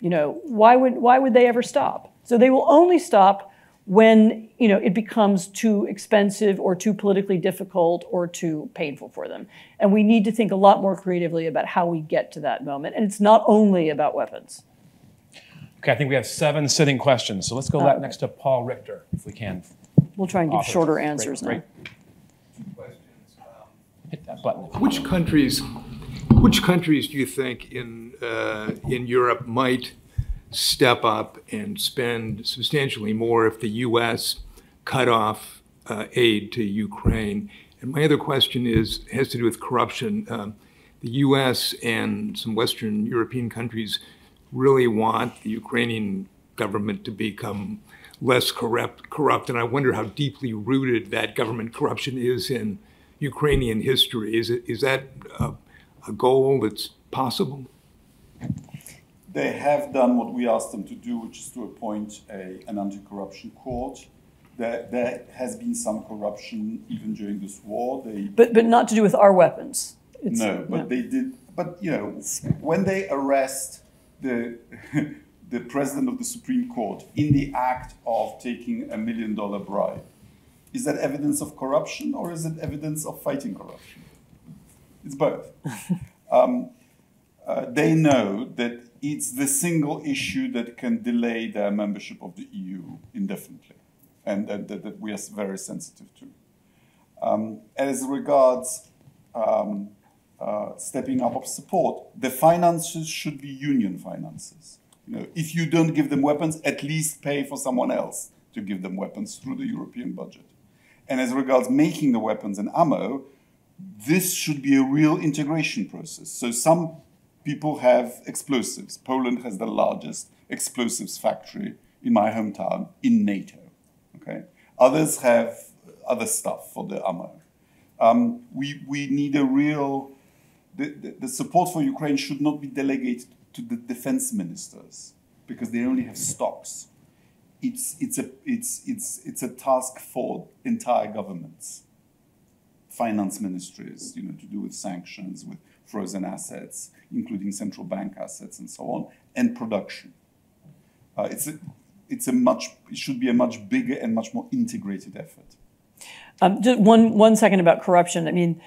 Why would they ever stop? So they will only stop when it becomes too expensive or too politically difficult or too painful for them. And we need to think a lot more creatively about how we get to that moment. And it's not only about weapons. Okay, I think we have 7 sitting questions. So let's go next to Paul Richter, if we can. We'll try and give shorter answers now. Hit that button. Which countries do you think in Europe might step up and spend substantially more if the U.S. cut off aid to Ukraine? And my other question has to do with corruption. The U.S. and some Western European countries really want the Ukrainian government to become less corrupt, and I wonder how deeply rooted that government corruption is in Ukrainian history. Is that a goal that's possible? They have done what we asked them to do, which is to appoint an anti-corruption court. There has been some corruption even during this war. But not to do with our weapons. They did. But you know, when they arrest the president of the Supreme Court in the act of taking $1 million bribe, is that evidence of corruption or is it evidence of fighting corruption? It's both. They know that it's the single issue that can delay their membership of the EU indefinitely, and that we are very sensitive to. As regards stepping up of support, the finances should be union finances. You know, if you don't give them weapons, at least pay for someone else to give them weapons through the European budget. And as regards making the weapons and ammo, this should be a real integration process. So some people have explosives. Poland has the largest explosives factory in my hometown in NATO. Okay, others have other stuff for the ammo. We need a real. The support for Ukraine should not be delegated to the defense ministers because they only have stocks. It's a task for entire governments, finance ministries, you know, to do with sanctions, with frozen assets, including central bank assets and so on, and production. It should be a much bigger and much more integrated effort. Just one second about corruption. I mean,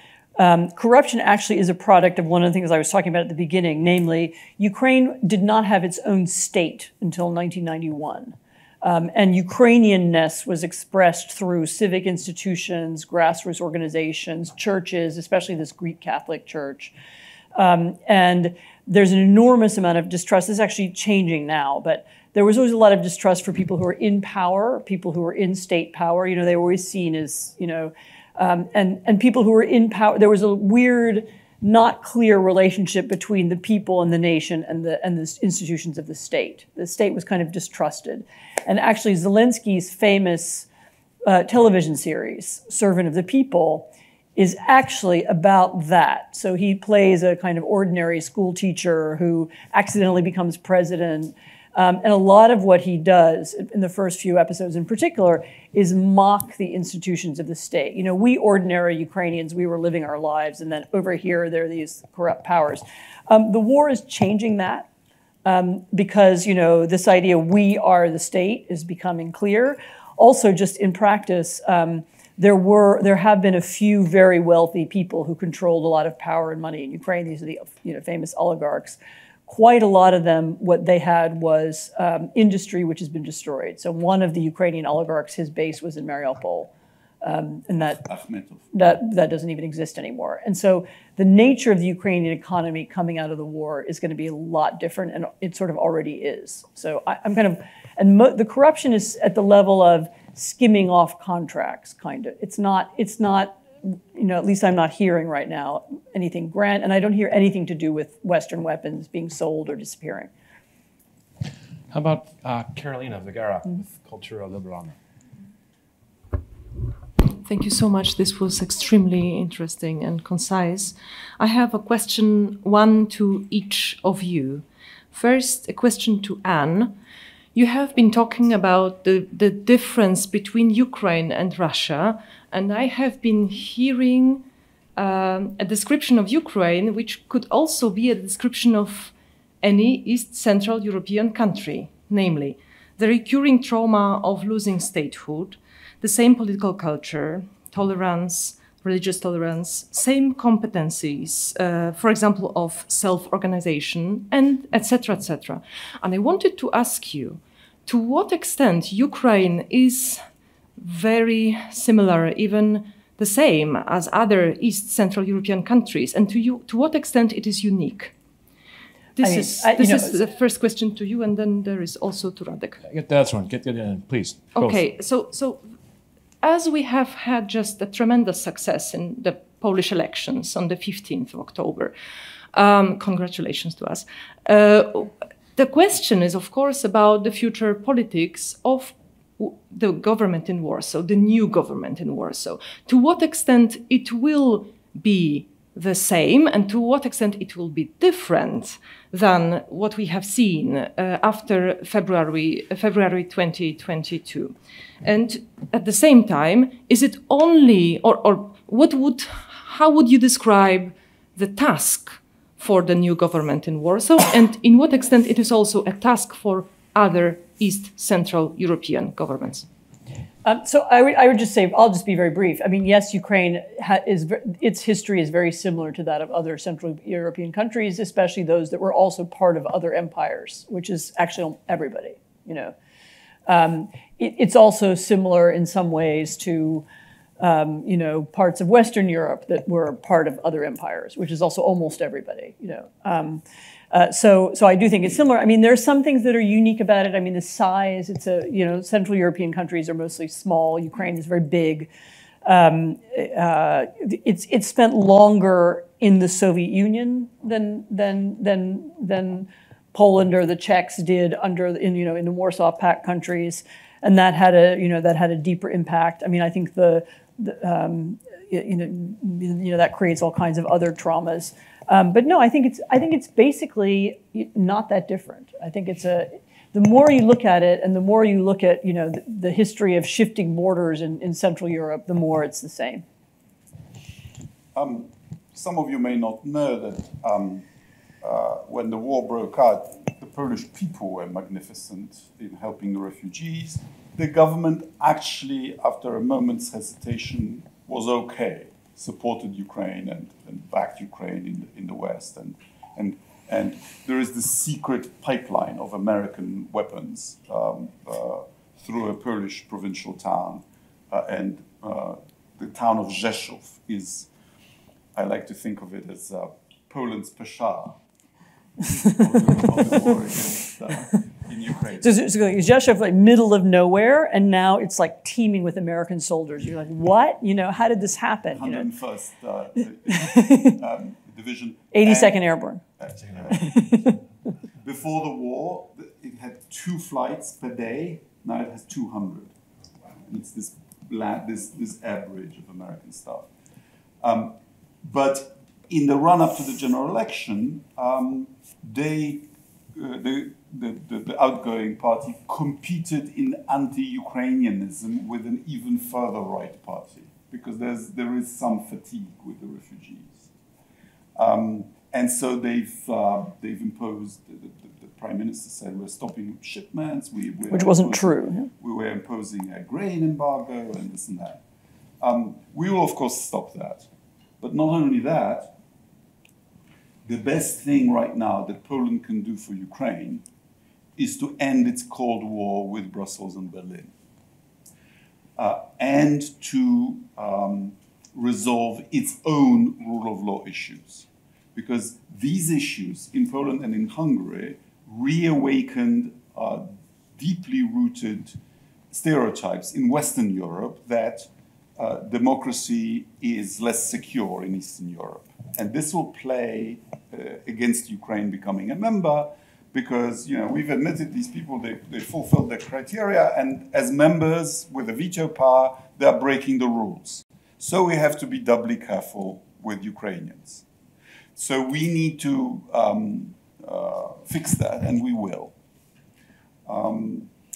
corruption actually is a product of one of the things I was talking about at the beginning, namely, Ukraine did not have its own state until 1991. And Ukrainianness was expressed through civic institutions, grassroots organizations, churches, especially this Greek Catholic Church. And there's an enormous amount of distrust. This is actually changing now, but there was always a lot of distrust for people who are in power, people who are in state power. You know, they were always seen as, you know, and people who were in power. There was a weird, not clear relationship between the people and the nation and the institutions of the state. The state was kind of distrusted. And actually, Zelensky's famous television series, Servant of the People, is actually about that. So he plays a kind of ordinary school teacher who accidentally becomes president. And a lot of what he does in the first few episodes in particular is mock the institutions of the state. You know, we ordinary Ukrainians, we were living our lives, and then over here there are these corrupt powers. The war is changing that because, you know, this idea we are the state is becoming clear. Also, just in practice, there have been a few very wealthy people who controlled a lot of power and money in Ukraine. These are the famous oligarchs. Quite a lot of them, what they had was industry which has been destroyed. So one of the Ukrainian oligarchs, his base was in Mariupol, and that doesn't even exist anymore. And so the nature of the Ukrainian economy coming out of the war is going to be a lot different, and it sort of already is. So I'm kind of, and the corruption is at the level of skimming off contracts, kind of. It's not, you know, at least I'm not hearing right now anything grand, and I don't hear anything to do with Western weapons being sold or disappearing. How about Carolina Vergara with Cultura Liberana? Thank you so much. This was extremely interesting and concise. I have a question, one to each of you. First, a question to Anne. You have been talking about the difference between Ukraine and Russia, and I have been hearing a description of Ukraine, which could also be a description of any East Central European country, namely the recurring trauma of losing statehood, the same political culture, tolerance, religious tolerance, same competencies, for example, of self-organization, and etc., etc. And I wanted to ask you, to what extent Ukraine is very similar, even the same as other East Central European countries, and to what extent it is unique? This is the first question to you, and then there is also to Radek. Get that one. Get it in, please. Okay, so as we have had just a tremendous success in the Polish elections on the 15th of October, congratulations to us. The question is, of course, about the future politics of the government in Warsaw, the new government in Warsaw. To what extent it will be the same, and to what extent it will be different than what we have seen after February 2022. And at the same time, is it only, or how would you describe the task for the new government in Warsaw, and in what extent it is also a task for other East Central European governments? So I would just say, I'll just be very brief. I mean, yes, Ukraine its history is very similar to that of other Central European countries, especially those that were also part of other empires, which is actually everybody. You know, it's also similar in some ways to you know, parts of Western Europe that were part of other empires, which is also almost everybody. You know. So I do think it's similar. I mean, there are some things that are unique about it. I mean, the size, you know, Central European countries are mostly small. Ukraine is very big. It's spent longer in the Soviet Union than Poland or the Czechs did in the Warsaw Pact countries. And that had a deeper impact. I mean, I think that creates all kinds of other traumas. But no, I think it's basically not that different. I think the more you look at it, and the more you look at the history of shifting borders in Central Europe, the more it's the same. Some of you may not know that when the war broke out, the Polish people were magnificent in helping the refugees. The government actually, after a moment's hesitation, was okay. Supported Ukraine and backed Ukraine in the West, and there is this secret pipeline of American weapons through a Polish provincial town, and the town of Rzeszów is, I like to think of it as Poland's Peshawar of the war against in Ukraine. So Rzeszów, like middle of nowhere, and now it's like teeming with American soldiers. You're like, what? You know, how did this happen? 101st Division. 82nd Airborne. Before the war, it had 2 flights per day. Now it has 200. And it's this air bridge of American stuff. But in the run-up to the general election, the outgoing party competed in anti-Ukrainianism with an even further right party, because there is some fatigue with the refugees, and so they've imposed. The prime minister said we're stopping shipments. Which wasn't true. We were imposing a grain embargo and this and that. We will of course stop that, but not only that. The best thing right now that Poland can do for Ukraine is to end its Cold War with Brussels and Berlin, and to resolve its own rule of law issues. Because these issues in Poland and in Hungary reawakened deeply rooted stereotypes in Western Europe that democracy is less secure in Eastern Europe. And this will play against Ukraine becoming a member, because we've admitted these people, they fulfilled their criteria, and as members with a veto power, they're breaking the rules. So we have to be doubly careful with Ukrainians. So we need to fix that, and we will.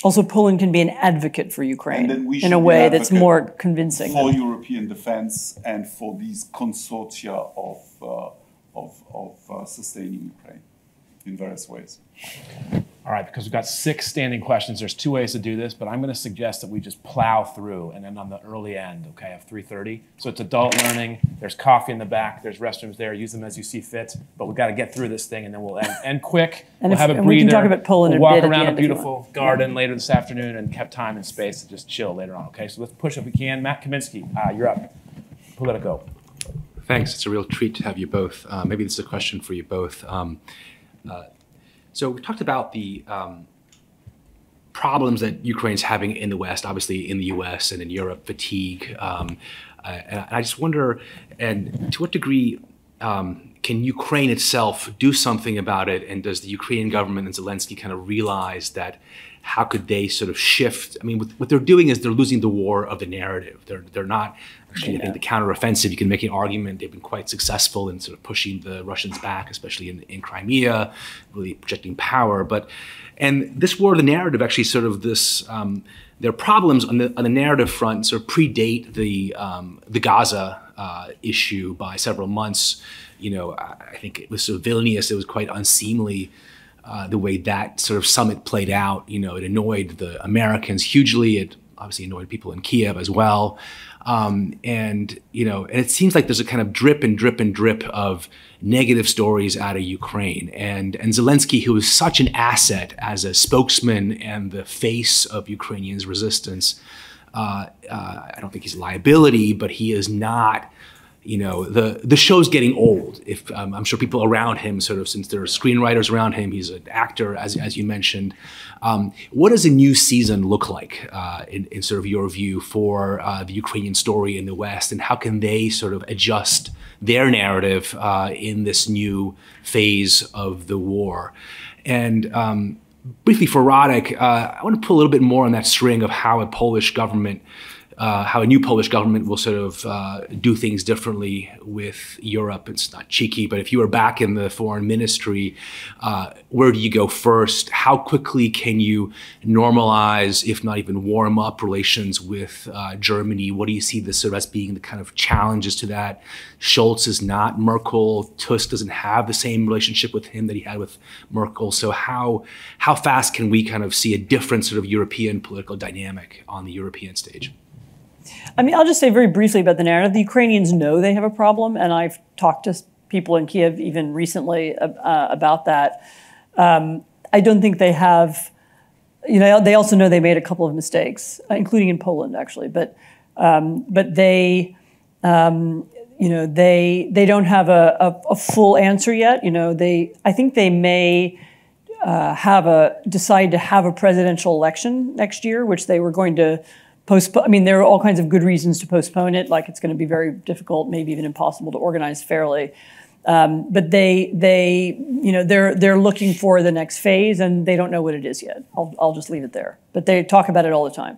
Also, Poland can be an advocate for Ukraine in a way that's more convincing. For European defense and for these consortia of sustaining Ukraine in various ways. All right, because we've got 6 standing questions, there's 2 ways to do this, but I'm going to suggest that we just plow through and end on the early end, okay, of 3:30. So it's adult learning. There's coffee in the back. There's restrooms there. Use them as you see fit. But we've got to get through this thing, and then we'll end quick. And we'll have a breather. We can talk about Poland we'll walk a bit around at a the end beautiful garden later this afternoon and have time and space to just chill later on, okay? So let's push if we can. Matt Kaminsky, you're up. Politico. Thanks. It's a real treat to have you both. Maybe this is a question for you both. So we talked about the problems that Ukraine's having in the West, obviously in the US and in Europe, fatigue. And I just wonder, and to what degree can Ukraine itself do something about it? And does the Ukrainian government and Zelensky kind of realize that how could they sort of shift? I mean, what they're doing is they're losing the war of the narrative. They're not actually, I think, the counteroffensive. You can make an argument. They've been quite successful in sort of pushing the Russians back, especially in Crimea, really projecting power. And this war of the narrative actually sort of this, their problems on the narrative front sort of predate the Gaza issue by several months. You know, I think it was sort of Vilnius. It was quite unseemly the way that sort of summit played out. You know, it annoyed the Americans hugely. It obviously annoyed people in Kiev as well. And, you know, and it seems like there's a kind of drip and drip and drip of negative stories out of Ukraine. And Zelensky, who is such an asset as a spokesman and the face of Ukrainians' resistance, I don't think he's a liability, but he is not, you know, the show's getting old. If I'm sure people around him, sort of, since there are screenwriters around him, he's an actor, as you mentioned. What does a new season look like in sort of your view for the Ukrainian story in the West, and how can they sort of adjust their narrative in this new phase of the war? And briefly for Radek, I want to put a little bit more on that string of how a Polish government, how a new Polish government will sort of do things differently with Europe. It's not cheeky, but if you were back in the foreign ministry, where do you go first? How quickly can you normalize, if not even warm up, relations with Germany? What do you see this sort of as being the kind of challenges to that? Scholz is not Merkel. Tusk doesn't have the same relationship with him that he had with Merkel. So how fast can we kind of see a different sort of European political dynamic on the European stage? I mean, I'll just say very briefly about the narrative. The Ukrainians know they have a problem, and I've talked to people in Kiev even recently about that. I don't think they have, you know, they also know they made a couple of mistakes, including in Poland, actually. But they, you know, they don't have a full answer yet. You know, I think they may decide to have a presidential election next year, which they were going to postpone. I mean, there are all kinds of good reasons to postpone it, like it's going to be very difficult, maybe even impossible to organize fairly. But they, you know, they're looking for the next phase, and they don't know what it is yet. I'll just leave it there. But they talk about it all the time.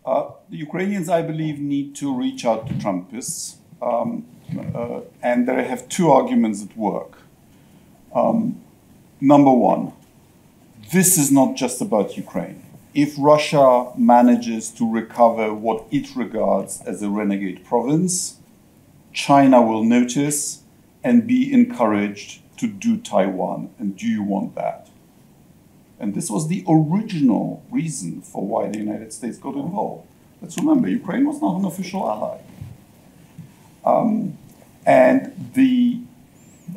The Ukrainians, I believe, need to reach out to Trumpists, and they have 2 arguments at work. Number one, this is not just about Ukraine. If Russia manages to recover what it regards as a renegade province, China will notice and be encouraged to do Taiwan. And do you want that? And this was the original reason for why the United States got involved. Let's remember, Ukraine was not an official ally. And the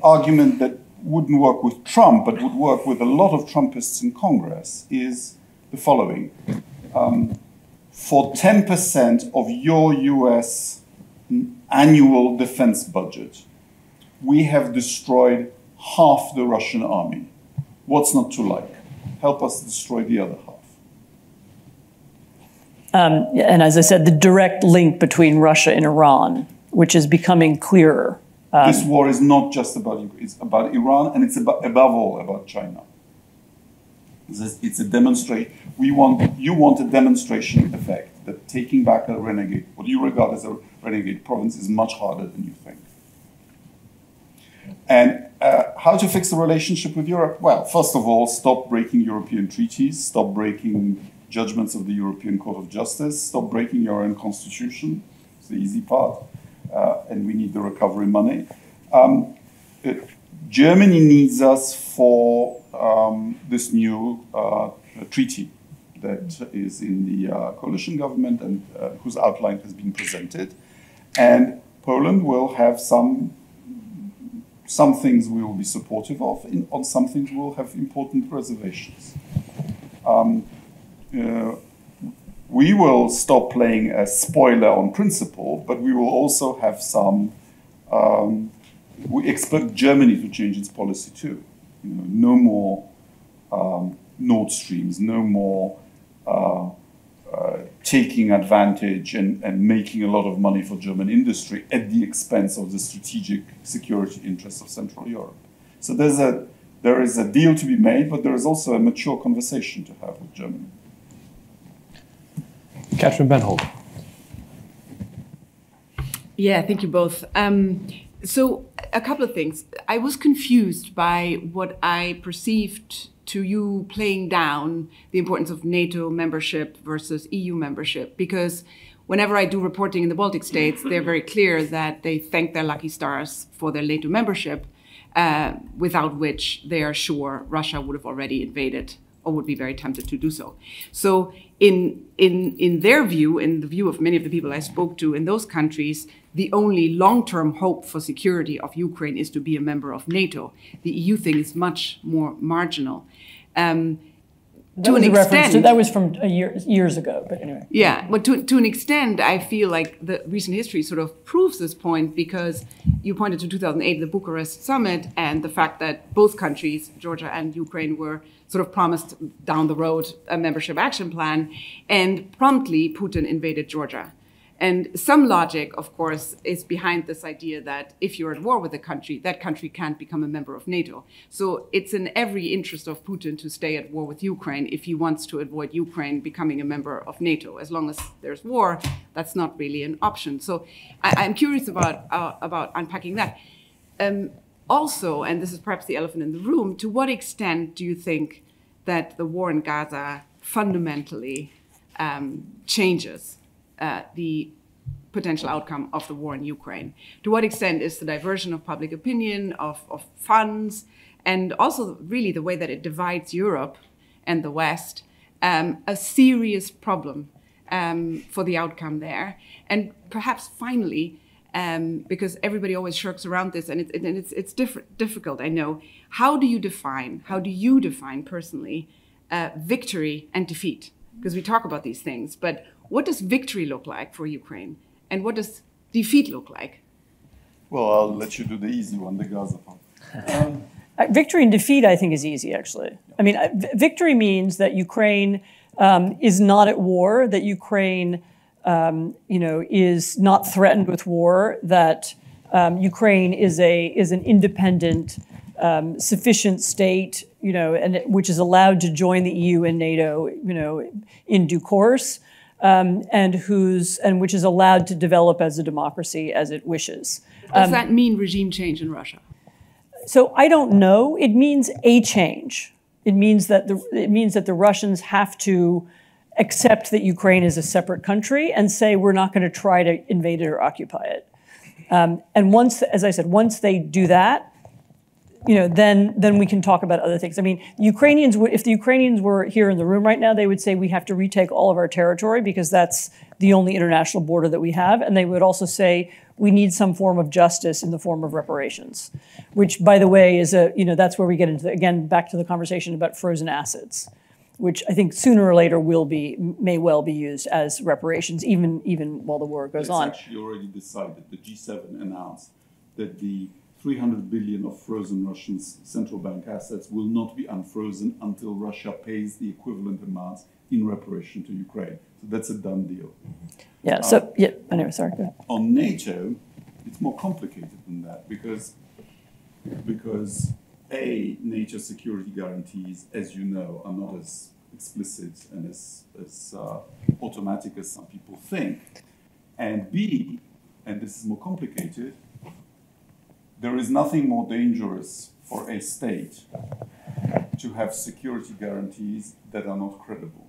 argument that wouldn't work with Trump, but would work with a lot of Trumpists in Congress is the following. For 10% of your US annual defense budget, we have destroyed half the Russian army. What's not to like? Help us destroy the other half. And as I said, the direct link between Russia and Iran, which is becoming clearer. This war is not just about Ukraine, it's about Iran, and it's above all about China. It's a demonstration. You want a demonstration effect that taking back a renegade, what you regard as a renegade province, is much harder than you think. And how to fix the relationship with Europe? Well, first of all, stop breaking European treaties, stop breaking judgments of the European Court of Justice, stop breaking your own constitution. It's the easy part. And we need the recovery money. Germany needs us for this new treaty that is in the coalition government and whose outline has been presented. And Poland will have some things we will be supportive of, on some things we will have important reservations. We will stop playing a spoiler on principle, but we will also have some. We expect Germany to change its policy too. No more Nord Streams, no more taking advantage and making a lot of money for German industry at the expense of the strategic security interests of Central Europe. So there is a deal to be made, but there is also a mature conversation to have with Germany. Catherine Benhold. Yeah, thank you both. So a couple of things. I was confused by what I perceived to you playing down the importance of NATO membership versus EU membership, because whenever I do reporting in the Baltic states, they're very clear that they thank their lucky stars for their NATO membership, without which they are sure Russia would have already invaded or would be very tempted to do so. So in their view, in the view of many of the people I spoke to in those countries, the only long-term hope for security of Ukraine is to be a member of NATO. The EU thing is much more marginal. To an extent, that was from years ago, but anyway. Yeah, but to an extent, I feel like the recent history sort of proves this point, because you pointed to 2008, the Bucharest summit, and the fact that both countries, Georgia and Ukraine, were sort of promised down the road a membership action plan, and promptly Putin invaded Georgia. And some logic, of course, is behind this idea that if you're at war with a country, that country can't become a member of NATO. So it's in every interest of Putin to stay at war with Ukraine if he wants to avoid Ukraine becoming a member of NATO. As long as there's war, that's not really an option. So I'm curious about unpacking that. Also, and this is perhaps the elephant in the room, to what extent do you think that the war in Gaza fundamentally changes the potential outcome of the war in Ukraine? To what extent is the diversion of public opinion, of funds, and also really the way that it divides Europe and the West, a serious problem for the outcome there? And perhaps finally, because everybody always shirks around this, and it's difficult, I know, how do you define personally victory and defeat? Because we talk about these things, but what does victory look like for Ukraine? And what does defeat look like? Well, I'll let you do the easy one, the Gaza part. Victory and defeat, I think, is easy, actually. I mean, victory means that Ukraine is not at war, that Ukraine is not threatened with war, that Ukraine is an independent, sufficient state, and which is allowed to join the EU and NATO, in due course. And which is allowed to develop as a democracy as it wishes. Does that mean regime change in Russia? So I don't know. It means a change. It means that the Russians have to accept that Ukraine is a separate country and say we're not going to try to invade it or occupy it. And once, as I said, once they do that, then we can talk about other things. I mean, if the Ukrainians were here in the room right now, they would say we have to retake all of our territory because that's the only international border that we have. And they would also say we need some form of justice in the form of reparations, which, by the way, is that's where we get into, again, back to the conversation about frozen assets, which I think sooner or later may well be used as reparations, even while the war goes on. It's actually already decided. The G7 announced that the 300 billion of frozen Russian central bank assets will not be unfrozen until Russia pays the equivalent amounts in reparation to Ukraine. So that's a done deal. Yeah, anyway, sorry, go ahead. On NATO, it's more complicated than that because NATO security guarantees, as you know, are not as explicit and as automatic as some people think. And B, and this is more complicated, there is nothing more dangerous for a state to have security guarantees that are not credible,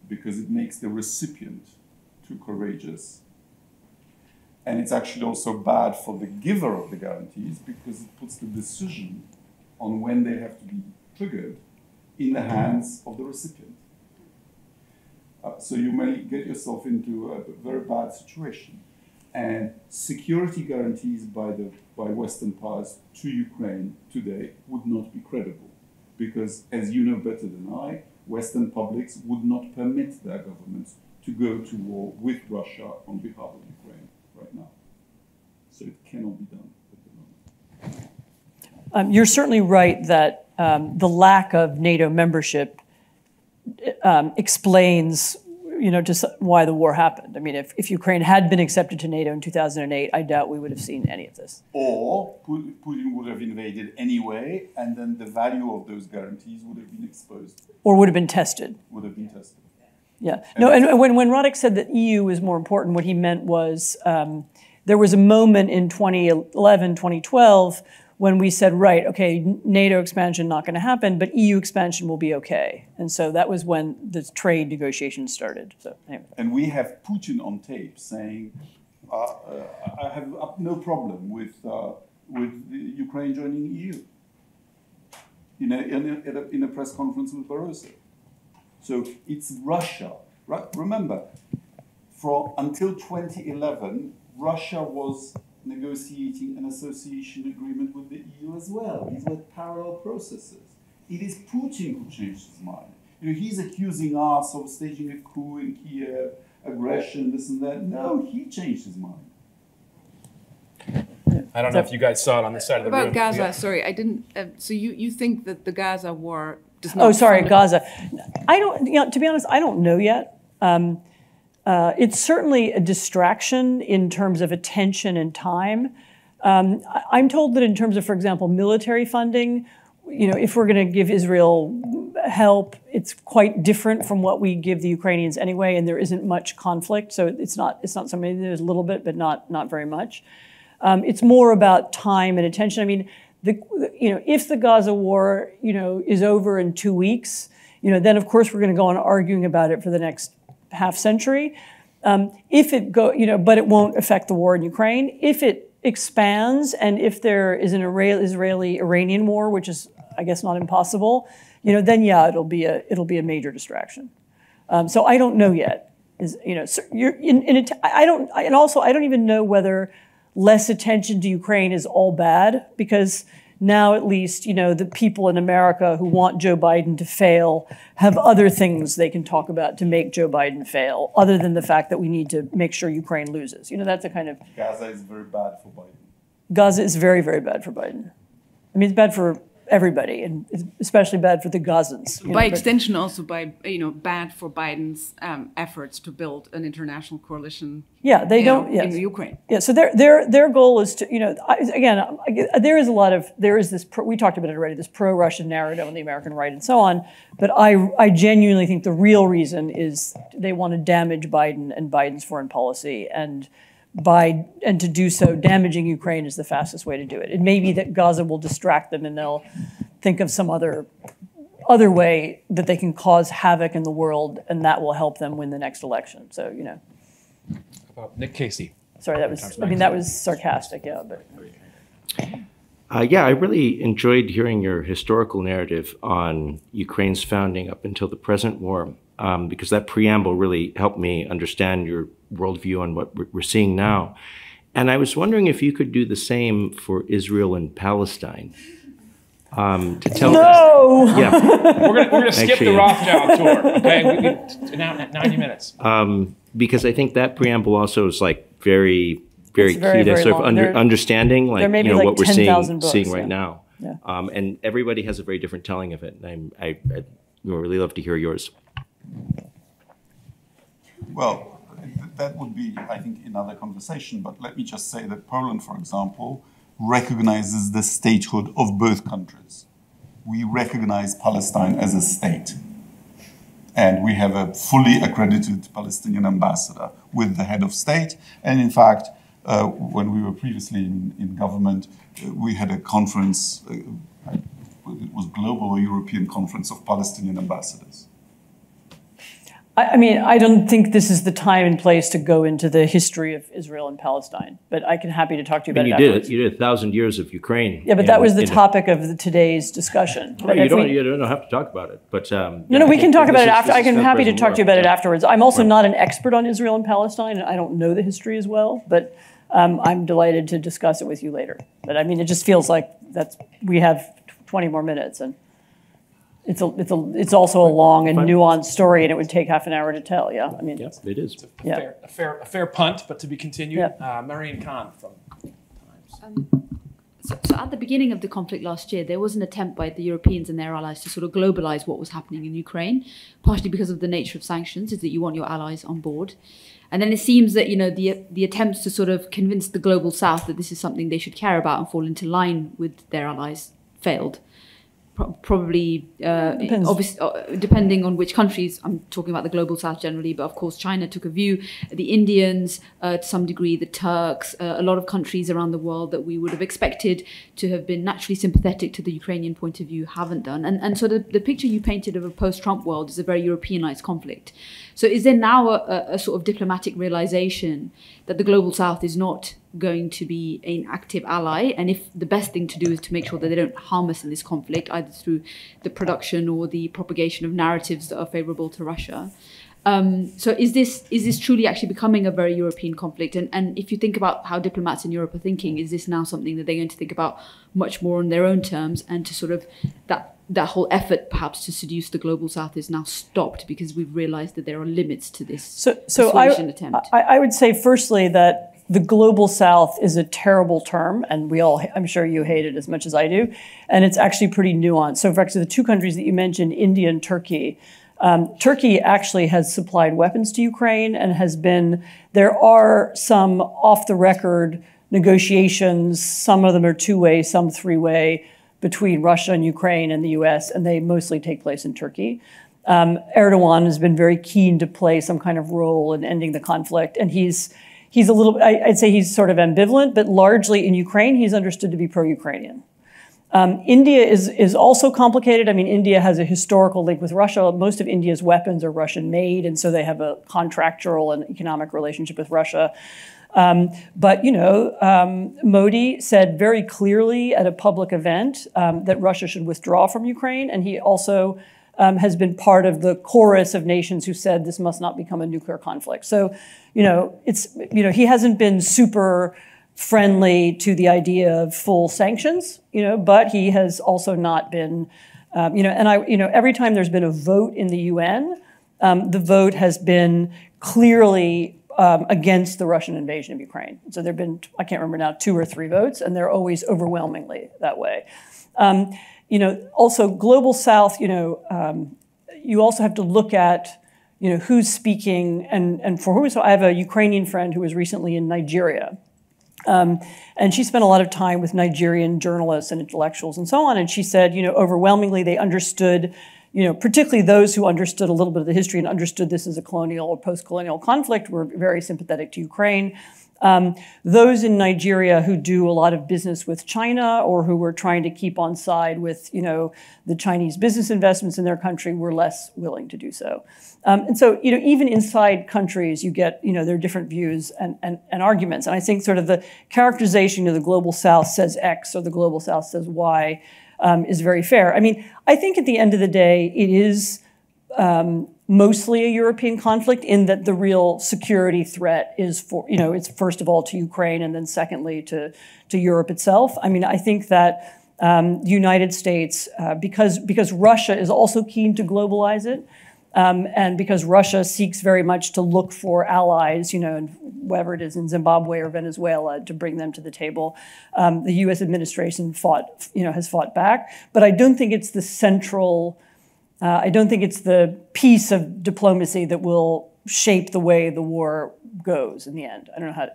because it makes the recipient too courageous. And it's actually also bad for the giver of the guarantees because it puts the decision on when they have to be triggered in the hands of the recipient. So you may get yourself into a very bad situation. And security guarantees by Western powers to Ukraine today would not be credible. Because, as you know better than I, Western publics would not permit their governments to go to war with Russia on behalf of Ukraine right now. So it cannot be done at the moment. You're certainly right that the lack of NATO membership explains, just why the war happened. I mean, if Ukraine had been accepted to NATO in 2008, I doubt we would have seen any of this. Or Putin would have invaded anyway, and then the value of those guarantees would have been exposed. Or would have been tested. Would have been tested. Yeah. No, and when Radek said that EU was more important, what he meant was there was a moment in 2011, 2012, when we said, right, okay, NATO expansion not going to happen, but EU expansion will be okay. And so that was when the trade negotiations started. So anyway. And we have Putin on tape saying, I have no problem with Ukraine joining EU in a press conference with Barroso. So it's Russia, right? Remember, until 2011, Russia was negotiating an association agreement with the EU as well. These were parallel processes. It is Putin who changed his mind. He's accusing us of staging a coup in Kiev, aggression, this and that. No, he changed his mind. I don't know if you guys saw it on this side of the room. About Gaza, Yeah. sorry, I didn't. So you think that the Gaza war does not? Oh, sorry, Gaza. I don't. To be honest, I don't know yet. It's certainly a distraction in terms of attention and time. I'm told that in terms of, for example, military funding, if we're going to give Israel help, it's quite different from what we give the Ukrainians anyway, and there isn't much conflict, so it's not something. There's a little bit, but not very much. It's more about time and attention. I mean, if the Gaza war, is over in 2 weeks, then of course we're going to go on arguing about it for the next half century. If it but it won't affect the war in Ukraine. If it expands and if there is an Israeli-Iranian war, which is, I guess, not impossible, then yeah, it'll be a major distraction. So I don't know yet. I don't even know whether less attention to Ukraine is all bad, because now at least, the people in America who want Joe Biden to fail have other things they can talk about to make Joe Biden fail, other than the fact that we need to make sure Ukraine loses. That's a kind of... Gaza is very bad for Biden. Gaza is very, very bad for Biden. I mean, it's bad for everybody, and it's especially bad for the Gazans. By extension, also bad for Biden's efforts to build an international coalition. Yeah, they don't. Yes. In Ukraine. Yeah, so their goal is to there is this we talked about it already, this pro-Russian narrative on the American right and so on. But I genuinely think the real reason is they want to damage Biden and Biden's foreign policy, and to do so, damaging Ukraine is the fastest way to do it. It may be that Gaza will distract them and they'll think of some other way that they can cause havoc in the world, and that will help them win the next election. So, How about Nick Casey? Sorry, that was sarcastic, yeah. But yeah, I really enjoyed hearing your historical narrative on Ukraine's founding up until the present war, because that preamble really helped me understand your worldview on what we're seeing now. And I was wondering if you could do the same for Israel and Palestine. To tell no! Yeah. We're gonna skip the Rothschild tour, okay? Now 90 minutes. Because I think that preamble also is very, very key to very sort of understanding what we're 10,000 books, seeing right now. Yeah. And everybody has a very different telling of it. And I would really love to hear yours. Well, that would be, I think, another conversation. But let me just say that Poland, for example, recognizes the statehood of both countries. We recognize Palestine as a state. And we have a fully accredited Palestinian ambassador with the head of state. And in fact, when we were previously in government, we had a conference, it was Global European Conference of Palestinian Ambassadors. I mean, I don't think this is the time and place to go into the history of Israel and Palestine, but I can happy to talk to you about it afterwards. You did 1,000 years of Ukraine. Yeah, but that was the topic of today's discussion. Well, you don't have to talk about it. But no, we can talk about it after. I can happy to talk to you about it afterwards. I'm also not an expert on Israel and Palestine, and I don't know the history as well, but I'm delighted to discuss it with you later. But I mean, it just feels like we have 20 more minutes, and it's also a long and nuanced story, and it would take half an hour to tell. Yeah, I mean, yes, it is. A fair punt, but to be continued. Yeah. Marian Khan from Times. So at the beginning of the conflict last year, there was an attempt by the Europeans and their allies to sort of globalize what was happening in Ukraine, partially because of the nature of sanctions, is that you want your allies on board. And then it seems that, the attempts to sort of convince the global south that this is something they should care about and fall into line with their allies failed. Probably, depending on which countries. I'm talking about the global south generally, but of course China took a view. The Indians, to some degree, the Turks, a lot of countries around the world that we would have expected to have been naturally sympathetic to the Ukrainian point of view haven't done. And so the picture you painted of a post-Trump world is a very Europeanized conflict. So is there now a sort of diplomatic realization that the global south is not going to be an active ally, and if the best thing to do is to make sure that they don't harm us in this conflict, either through the production or the propagation of narratives that are favorable to Russia? So is this truly actually becoming a very European conflict? And if you think about how diplomats in Europe are thinking, is this now something that they're going to think about much more on their own terms, and to sort of that whole effort perhaps to seduce the global south is now stopped because we've realized that there are limits to this persuasion attempt? I would say firstly that the global south is a terrible term, and I'm sure you hate it as much as I do, and it's actually pretty nuanced. So for example, the two countries that you mentioned, India and Turkey, Turkey actually has supplied weapons to Ukraine and there are some off-the-record negotiations, some of them are two-way, some three-way, between Russia and Ukraine and the US, and they mostly take place in Turkey. Erdogan has been very keen to play some kind of role in ending the conflict, and he's a little, I'd say he's sort of ambivalent, but largely in Ukraine, he's understood to be pro-Ukrainian. India is also complicated. I mean, India has a historical link with Russia. Most of India's weapons are Russian-made, and so they have a contractual and economic relationship with Russia. But Modi said very clearly at a public event that Russia should withdraw from Ukraine, and he also has been part of the chorus of nations who said this must not become a nuclear conflict. So, he hasn't been super friendly to the idea of full sanctions, but he has also not been, every time there's been a vote in the UN, the vote has been clearly against the Russian invasion of Ukraine. So there've been, I can't remember now, 2 or 3 votes, and they're always overwhelmingly that way. Also global south, you also have to look at, who's speaking and for whom. So I have a Ukrainian friend who was recently in Nigeria. And she spent a lot of time with Nigerian journalists and intellectuals and so on. And she said, overwhelmingly they understood, particularly those who understood a little bit of the history and understood this as a colonial or post-colonial conflict were very sympathetic to Ukraine. Those in Nigeria who do a lot of business with China or who were trying to keep on side with, the Chinese business investments in their country were less willing to do so. And so, even inside countries, you get, there are different views and arguments. And I think sort of the characterization of the global south says X or the global south says Y is very fair. I mean, I think at the end of the day, it is mostly a European conflict in that the real security threat is it's first of all to Ukraine and then secondly to Europe itself. I mean, I think that the United States, because Russia is also keen to globalize it, and because Russia seeks very much to look for allies, whether it is in Zimbabwe or Venezuela, to bring them to the table. The U.S. administration has fought back, but I don't think it's the central. I don't think it's the piece of diplomacy that will shape the way the war goes in the end. I don't know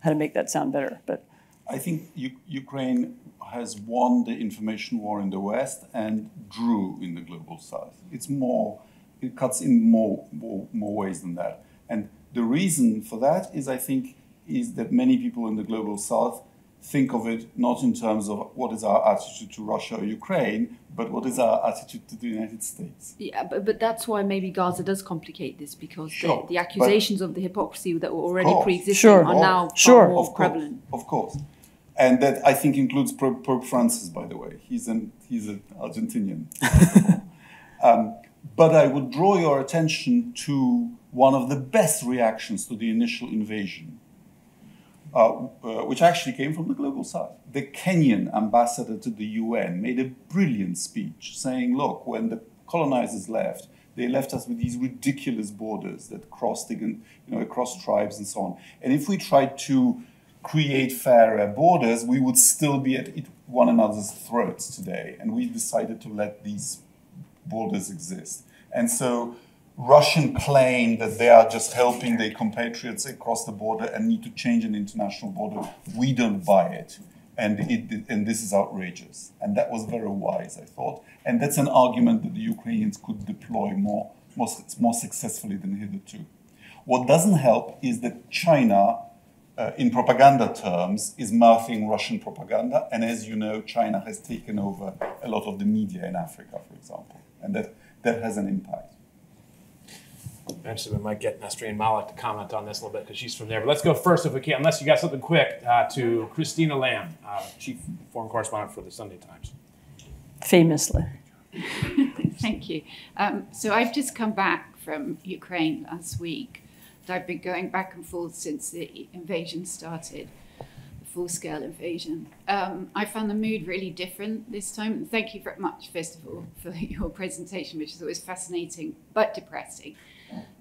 how to make that sound better, but I think Ukraine has won the information war in the West and drew in the global South. It cuts in more ways than that. And the reason for that is, I think, is that many people in the global South think of it not in terms of what is our attitude to Russia or Ukraine, but what is our attitude to the United States. Yeah, but that's why maybe Gaza does complicate this, because Sure, the accusations of the hypocrisy that were already pre-existing Sure. are now Sure. far more prevalent. Of course. And that, I think, includes Pope Francis, by the way. He's an Argentinian. But I would draw your attention to one of the best reactions to the initial invasion, which actually came from the global south. The Kenyan ambassador to the UN made a brilliant speech saying, look, when the colonizers left, they left us with these ridiculous borders that crossed across tribes and so on. And if we tried to create fairer borders, we would still be at one another's throats today. And we decided to let these borders exist. And so Russian claim that they are just helping their compatriots across the border and need to change an international border. We don't buy it. And this is outrageous. And that was very wise, I thought. And that's an argument that the Ukrainians could deploy more successfully than hitherto. What doesn't help is that China, in propaganda terms, is mouthing Russian propaganda. And as you know, China has taken over a lot of the media in Africa, for example. And that has an impact. Eventually, we might get Nesrine Malik to comment on this a little bit because she's from there. But let's go first, if we can, unless you got something quick, to Christina Lamb, Chief Foreign Correspondent for the Sunday Times. Famously. Thank you. So I've just come back from Ukraine last week. I've been going back and forth since the invasion started, the full-scale invasion. I found the mood really different this time. Thank you very much, first of all, for your presentation, which is always fascinating but depressing.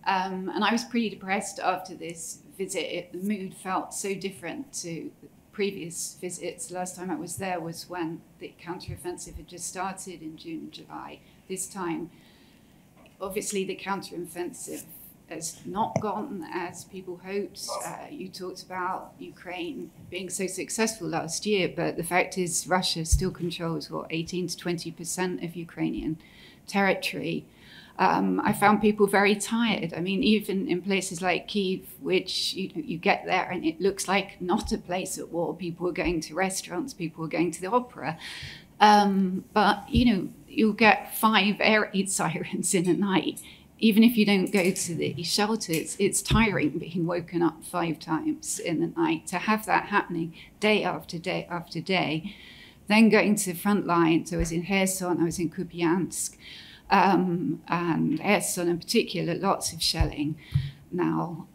And I was pretty depressed after this visit. The mood felt so different to previous visits. The last time I was there was when the counteroffensive had just started in June and July. This time, obviously, the counteroffensive has not gone as people hoped. You talked about Ukraine being so successful last year, but the fact is Russia still controls, 18 to 20% of Ukrainian territory. I found people very tired. I mean, even in places like Kyiv, which you get there and it looks like not a place at war. People are going to restaurants, people are going to the opera. But, you'll get 5 air raid sirens in a night. Even if you don't go to the shelters, it's tiring being woken up 5 times in the night. To have that happening day after day after day, then going to the front lines. I was in Kherson, I was in Kupiansk, and Kherson in particular, lots of shelling now.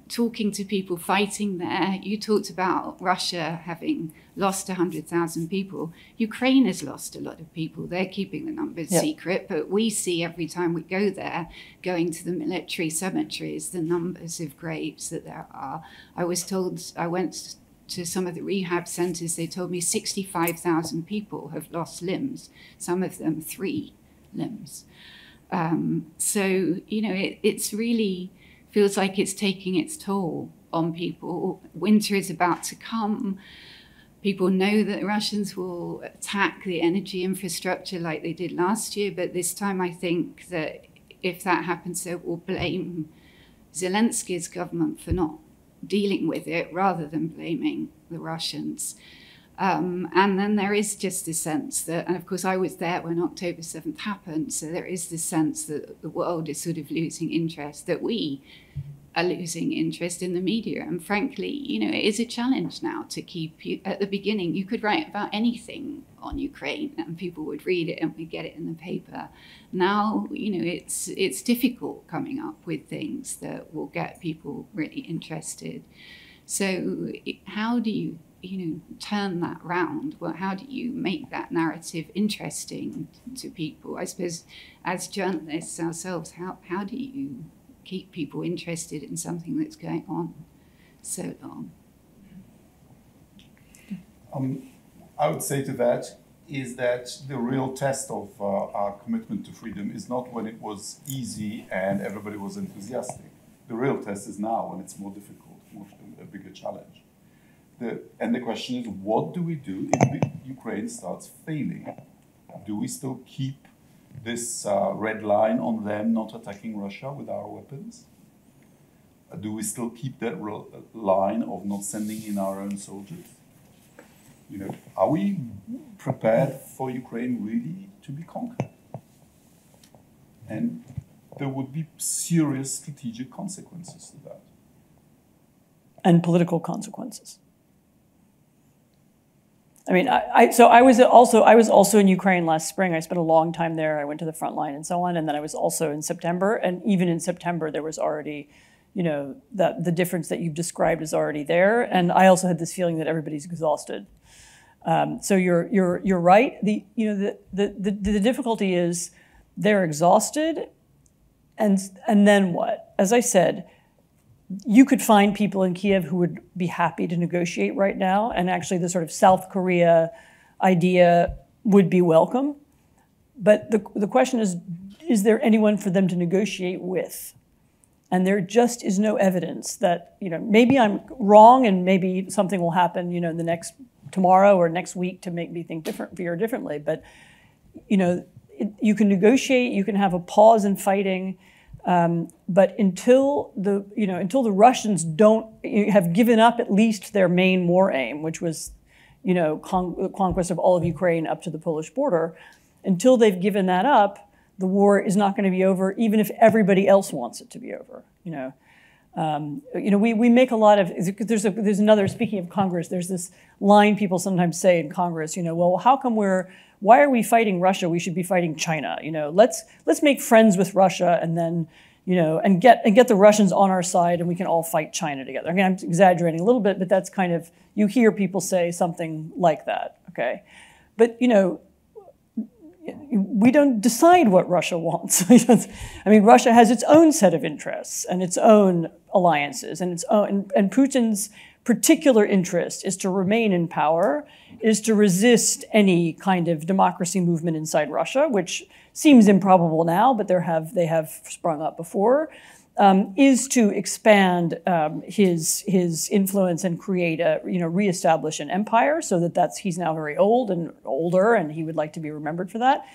Talking to people fighting there, you talked about Russia having lost 100,000 people. Ukraine has lost a lot of people. They're keeping the numbers secret, but we see every time we go there, going to the military cemeteries, the numbers of graves that there are. I was told, I went to some of the rehab centers, they told me 65,000 people have lost limbs, some of them 3 limbs. It's really feels like it's taking its toll on people. Winter is about to come. People know that the Russians will attack the energy infrastructure like they did last year, but this time I think that if that happens, they will blame Zelensky's government for not dealing with it rather than blaming the Russians. And then there is just this sense that, and of course I was there when October 7th happened, so there is this sense that the world is sort of losing interest, that we are losing interest in the media. And frankly, it is a challenge now to keep you, at the beginning, you could write about anything on Ukraine and people would read it and we'd get it in the paper. Now, it's difficult coming up with things that will get people really interested. So how do you turn that round? Well, how do you make that narrative interesting to people? I suppose as journalists ourselves, how do you keep people interested in something that's going on so long? I would say to that is that the real test of our commitment to freedom is not when it was easy and everybody was enthusiastic. The real test is now when it's more difficult, a bigger challenge. And the question is, what do we do if Ukraine starts failing? Do we still keep this red line on them not attacking Russia with our weapons? Do we still keep that line of not sending in our own soldiers? You know, are we prepared for Ukraine really to be conquered? And there would be serious strategic consequences to that. And political consequences. I mean, I was also in Ukraine last spring. I spent a long time there. I went to the front line and so on. And then I was also in September. And even in September, there was already, you know, the difference that you've described is already there. And I also had this feeling that everybody's exhausted. So you're right. The difficulty is they're exhausted, and then what? As I said, you could find people in Kiev who would be happy to negotiate right now, and actually the sort of South Korea idea would be welcome. But the question is there anyone for them to negotiate with? And there just is no evidence that, you know, maybe I'm wrong and maybe something will happen, you know, tomorrow or next week to make me think differently. But, you know, you can negotiate, you can have a pause in fighting, but until the Russians have given up at least their main war aim, which was, you know, conquest of all of Ukraine up to the Polish border, until they've given that up, the war is not going to be over, even if everybody else wants it to be over. You know, we make a lot of. There's another. Speaking of Congress, there's this line people sometimes say in Congress. You know, well, why are we fighting Russia? We should be fighting China. You know, let's make friends with Russia and then, you know, and get the Russians on our side, and we can all fight China together. Again, I'm exaggerating a little bit, but that's kind of, you hear people say something like that. Okay, but you know, we don't decide what Russia wants. I mean, Russia has its own set of interests and its own alliances, and and Putin's particular interest is to remain in power, is to resist any kind of democracy movement inside Russia, which seems improbable now, but they have sprung up before. Is to expand his influence and create reestablish an empire, so he's now very old and older, and he would like to be remembered for that.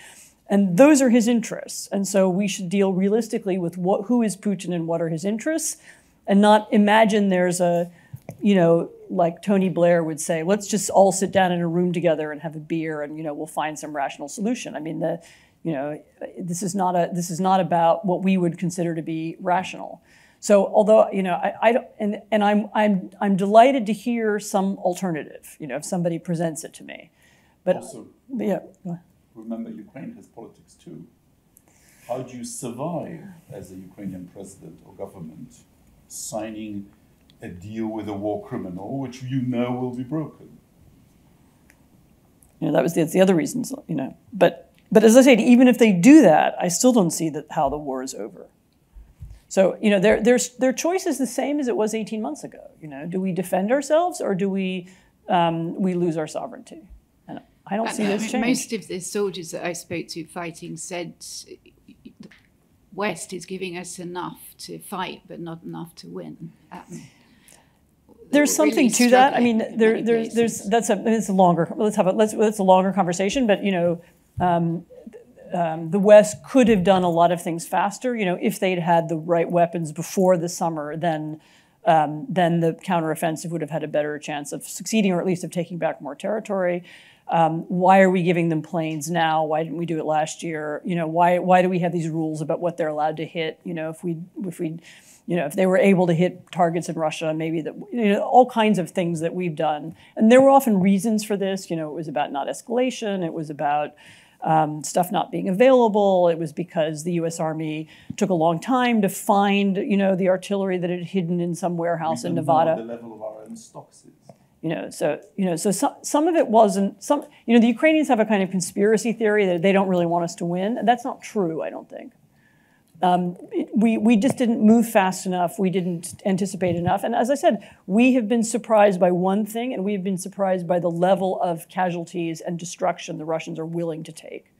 And those are his interests. And so we should deal realistically with who is Putin and what are his interests, and not imagine there's like Tony Blair would say, let's just all sit down in a room together and have a beer, and we'll find some rational solution. I mean, this is not about what we would consider to be rational. So although I'm delighted to hear some alternative, if somebody presents it to me. But also, yeah. Remember, Ukraine has politics too. How do you survive as a Ukrainian president or government signing a deal with a war criminal, which will be broken? That's the other reasons, But as I say, even if they do that, I still don't see how the war is over. So, their choice is the same as it was 18 months ago. Do we defend ourselves, or do we lose our sovereignty? And I don't see this change. Most of the soldiers that I spoke to fighting said the West is giving us enough to fight, but not enough to win. There's something to that. I mean, it's a longer conversation, but the West could have done a lot of things faster. If they'd had the right weapons before the summer, then the counteroffensive would have had a better chance of succeeding, or at least of taking back more territory. Why are we giving them planes now? Why didn't we do it last year? Why do we have these rules about what they're allowed to hit? If they were able to hit targets in Russia, maybe all kinds of things that we've done. And there were often reasons for this. It was about not escalation. It was about stuff not being available. It was because the U.S. Army took a long time to find, the artillery that had hidden in some warehouse in Nevada. The level of our own stocks is. So some of it wasn't. The Ukrainians have a kind of conspiracy theory that they don't really want us to win. And that's not true, I don't think. We just didn't move fast enough. We didn't anticipate enough. And as I said, we have been surprised by one thing, and we have been surprised by the level of casualties and destruction the Russians are willing to take.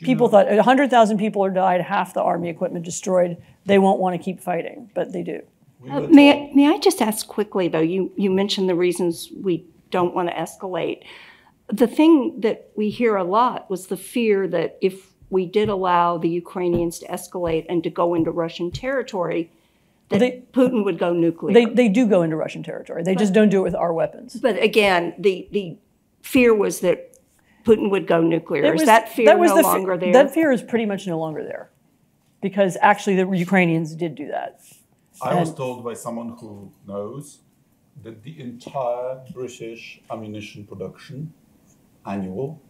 People thought 100,000 people died, half the army equipment destroyed. They won't want to keep fighting, but they do. May I just ask quickly, though, you mentioned the reasons we don't want to escalate. The thing that we hear a lot was the fear that if we did allow the Ukrainians to escalate and to go into Russian territory, that Putin would go nuclear. They do go into Russian territory. They just don't do it with our weapons. But again, the fear was that Putin would go nuclear. Is that fear no longer there? That fear is pretty much no longer there, because actually the Ukrainians did do that. I was told by someone who knows that the entire British ammunition production, annual,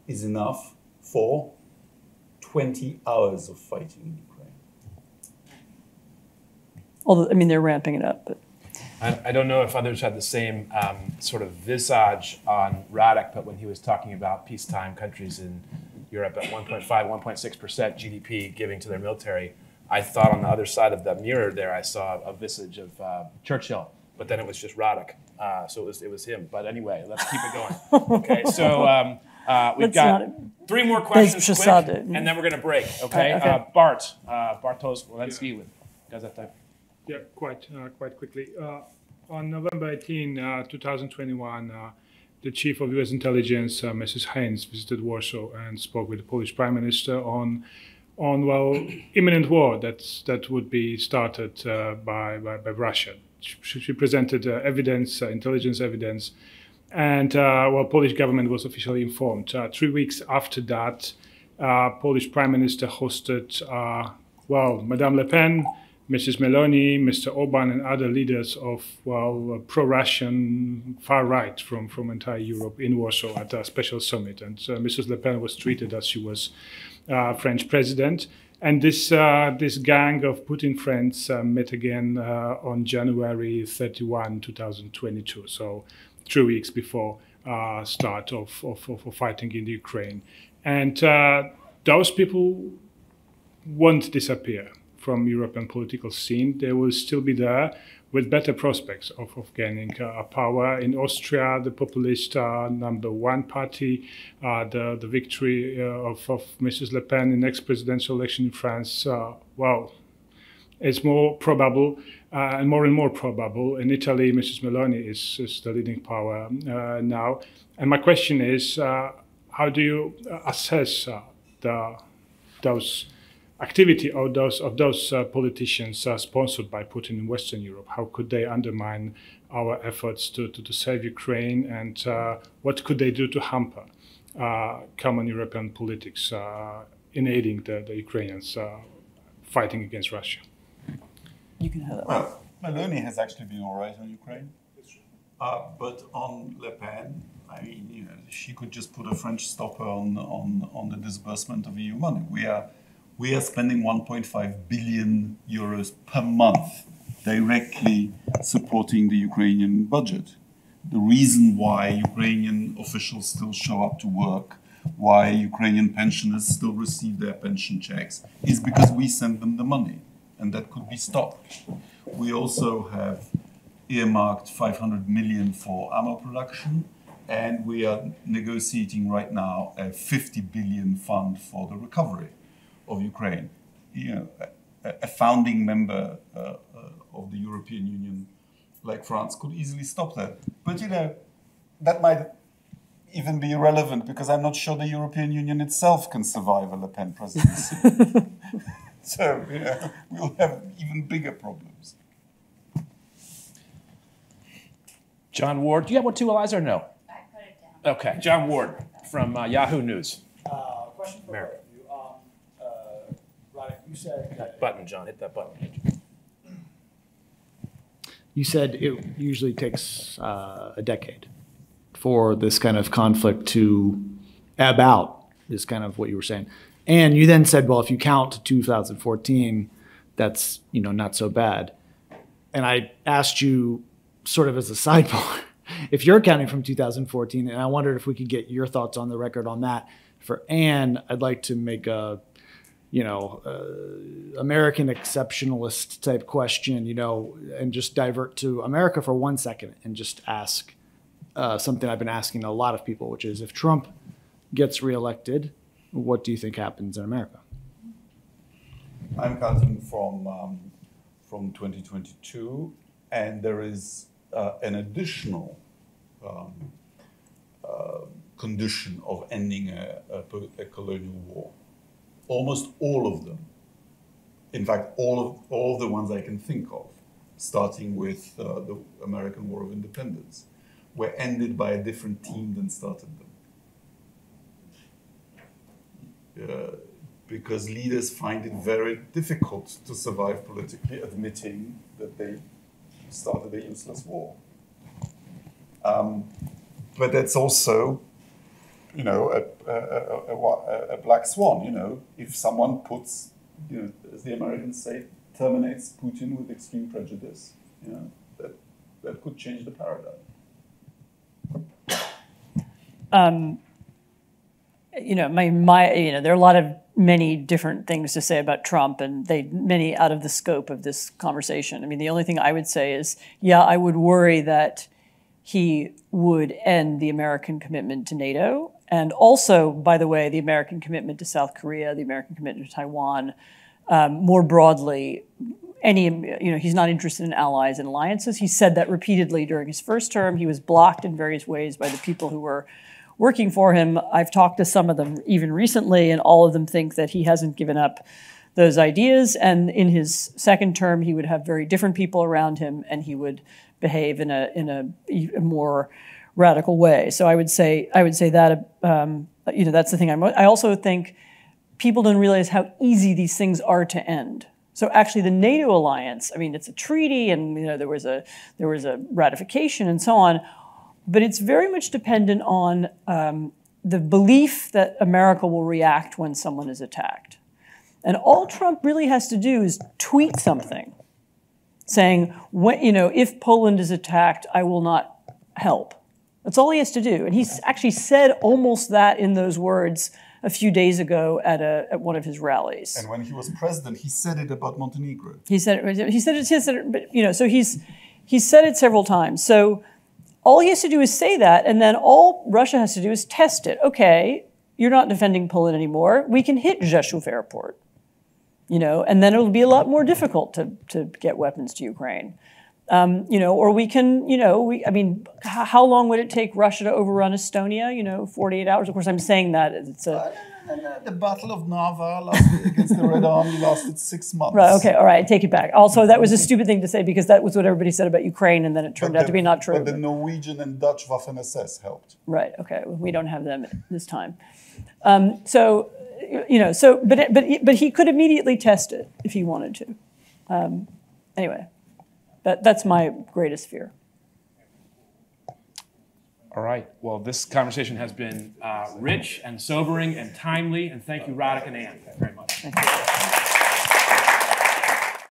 is enough for 20 hours of fighting in Ukraine. Although, I mean, they're ramping it up. But I don't know if others had the same sort of visage on Radek, but when he was talking about peacetime countries in Europe at 1.5, 1.6% GDP giving to their military, I thought on the other side of the mirror there, I saw a visage of Churchill, but then it was just Radek. So it was him. But anyway, let's keep it going. Okay, so we've got 3 more questions quick, and then we're going to break. Okay, Bartosz Walensky with Gazeta. Yeah, quite quickly. On November 18, 2021, the chief of U.S. intelligence, Mrs. Haynes, visited Warsaw and spoke with the Polish Prime Minister on imminent war that would be started by Russia. She presented evidence, intelligence evidence, and Polish government was officially informed. 3 weeks after that, Polish Prime Minister hosted, Madame Le Pen, Mrs. Meloni, Mr. Orban, and other leaders of, pro-Russian far right from entire Europe in Warsaw at a special summit. And Mrs. Le Pen was treated as she was French president. And this gang of Putin friends met again on January 31, 2022. So 3 weeks before start of fighting in the Ukraine. And those people won't disappear from European political scene. They will still be there with better prospects of gaining power. In Austria, the populist #1 party, the victory of Mrs. Le Pen in next presidential election in France, it's more probable and more probable. In Italy, Mrs. Meloni is the leading power now. And my question is, how do you assess those activity of those politicians sponsored by Putin in Western Europe? How could they undermine our efforts to save Ukraine, and what could they do to hamper common European politics in aiding the Ukrainians fighting against Russia? You can have that. Well, Meloni has actually been all right on Ukraine, but on Le Pen, I mean, she could just put a French stopper on the disbursement of EU money. We are spending 1.5 billion euros per month directly supporting the Ukrainian budget. The reason why Ukrainian officials still show up to work, why Ukrainian pensioners still receive their pension checks, is because we send them the money, and that could be stopped. We also have earmarked 500 million for ammo production, and we are negotiating right now a 50 billion fund for the recovery of Ukraine. A founding member of the European Union like France could easily stop that. But that might even be irrelevant, because I'm not sure the European Union itself can survive a Le Pen presidency. So we'll have even bigger problems. John Ward, do you have what 2 Eliza or no? I put it down. Okay, John Ward from Yahoo News. Question for America. You said that button, John. Hit that button. You said it usually takes a decade for this kind of conflict to ebb out, is kind of what you were saying. And you then said, well, if you count to 2014, that's not so bad. And I asked you sort of as a sidebar, if you're counting from 2014, and I wondered if we could get your thoughts on the record on that. For Anne, I'd like to make a American exceptionalist type question, and just divert to America for 1 second and just ask something I've been asking a lot of people, which is, if Trump gets reelected, what do you think happens in America? I'm counting from 2022, and there is an additional condition of ending a colonial war. Almost all of them In fact, all of the ones I can think of, starting with the American War of Independence, were ended by a different team than started them. Because leaders find it very difficult to survive politically, admitting that they started a useless war. But that's also, you know, a black swan. You know, if someone puts, you know, as the Americans say, terminates Putin with extreme prejudice, you know, that could change the paradigm. You know, you know, there are a lot of many different things to say about Trump, and many out of the scope of this conversation. I mean, the only thing I would say is, yeah, I would worry that he would end the American commitment to NATO, and also, by the way, the American commitment to South Korea, the American commitment to Taiwan, more broadly. You know, he's not interested in allies and alliances. He said that repeatedly during his first term. He was blocked in various ways by the people who were working for him. I've talked to some of them even recently, and all of them think that he hasn't given up those ideas. And in his second term, he would have very different people around him, and he would behave in a more radical way. So I would say that you know, that's the thing. I also think people don't realize how easy these things are to end. So actually, the NATO alliance, I mean, it's a treaty, and you know, there was a ratification and so on. But it's very much dependent on the belief that America will react when someone is attacked. And all Trump really has to do is tweet something saying, you know, if Poland is attacked, I will not help. That's all he has to do. And he's actually said almost that in those words a few days ago at one of his rallies. And when he was president, he said it about Montenegro. He said it, but, you know, so he's said it several times. So all he has to do is say that, and then all Russia has to do is test it. Okay, you're not defending Poland anymore. We can hit Rzeszów Airport, you know, and then it'll be a lot more difficult to get weapons to Ukraine. You know, or we can, you know, I mean, how long would it take Russia to overrun Estonia? You know, 48 hours. Of course, I'm saying that it's a... The Battle of Narva lasted against the Red Army lasted 6 months. Right, okay, all right, I take it back. Also, that was a stupid thing to say because that was what everybody said about Ukraine, and then it turned out to be not true. But the Norwegian and Dutch Waffen-SS helped. Right, okay, we don't have them this time. So, you know, so, but he could immediately test it if he wanted to. Anyway, that's my greatest fear. All right. Well, this conversation has been rich and sobering and timely, and thank you, Radek and Ann, very much. Thank you.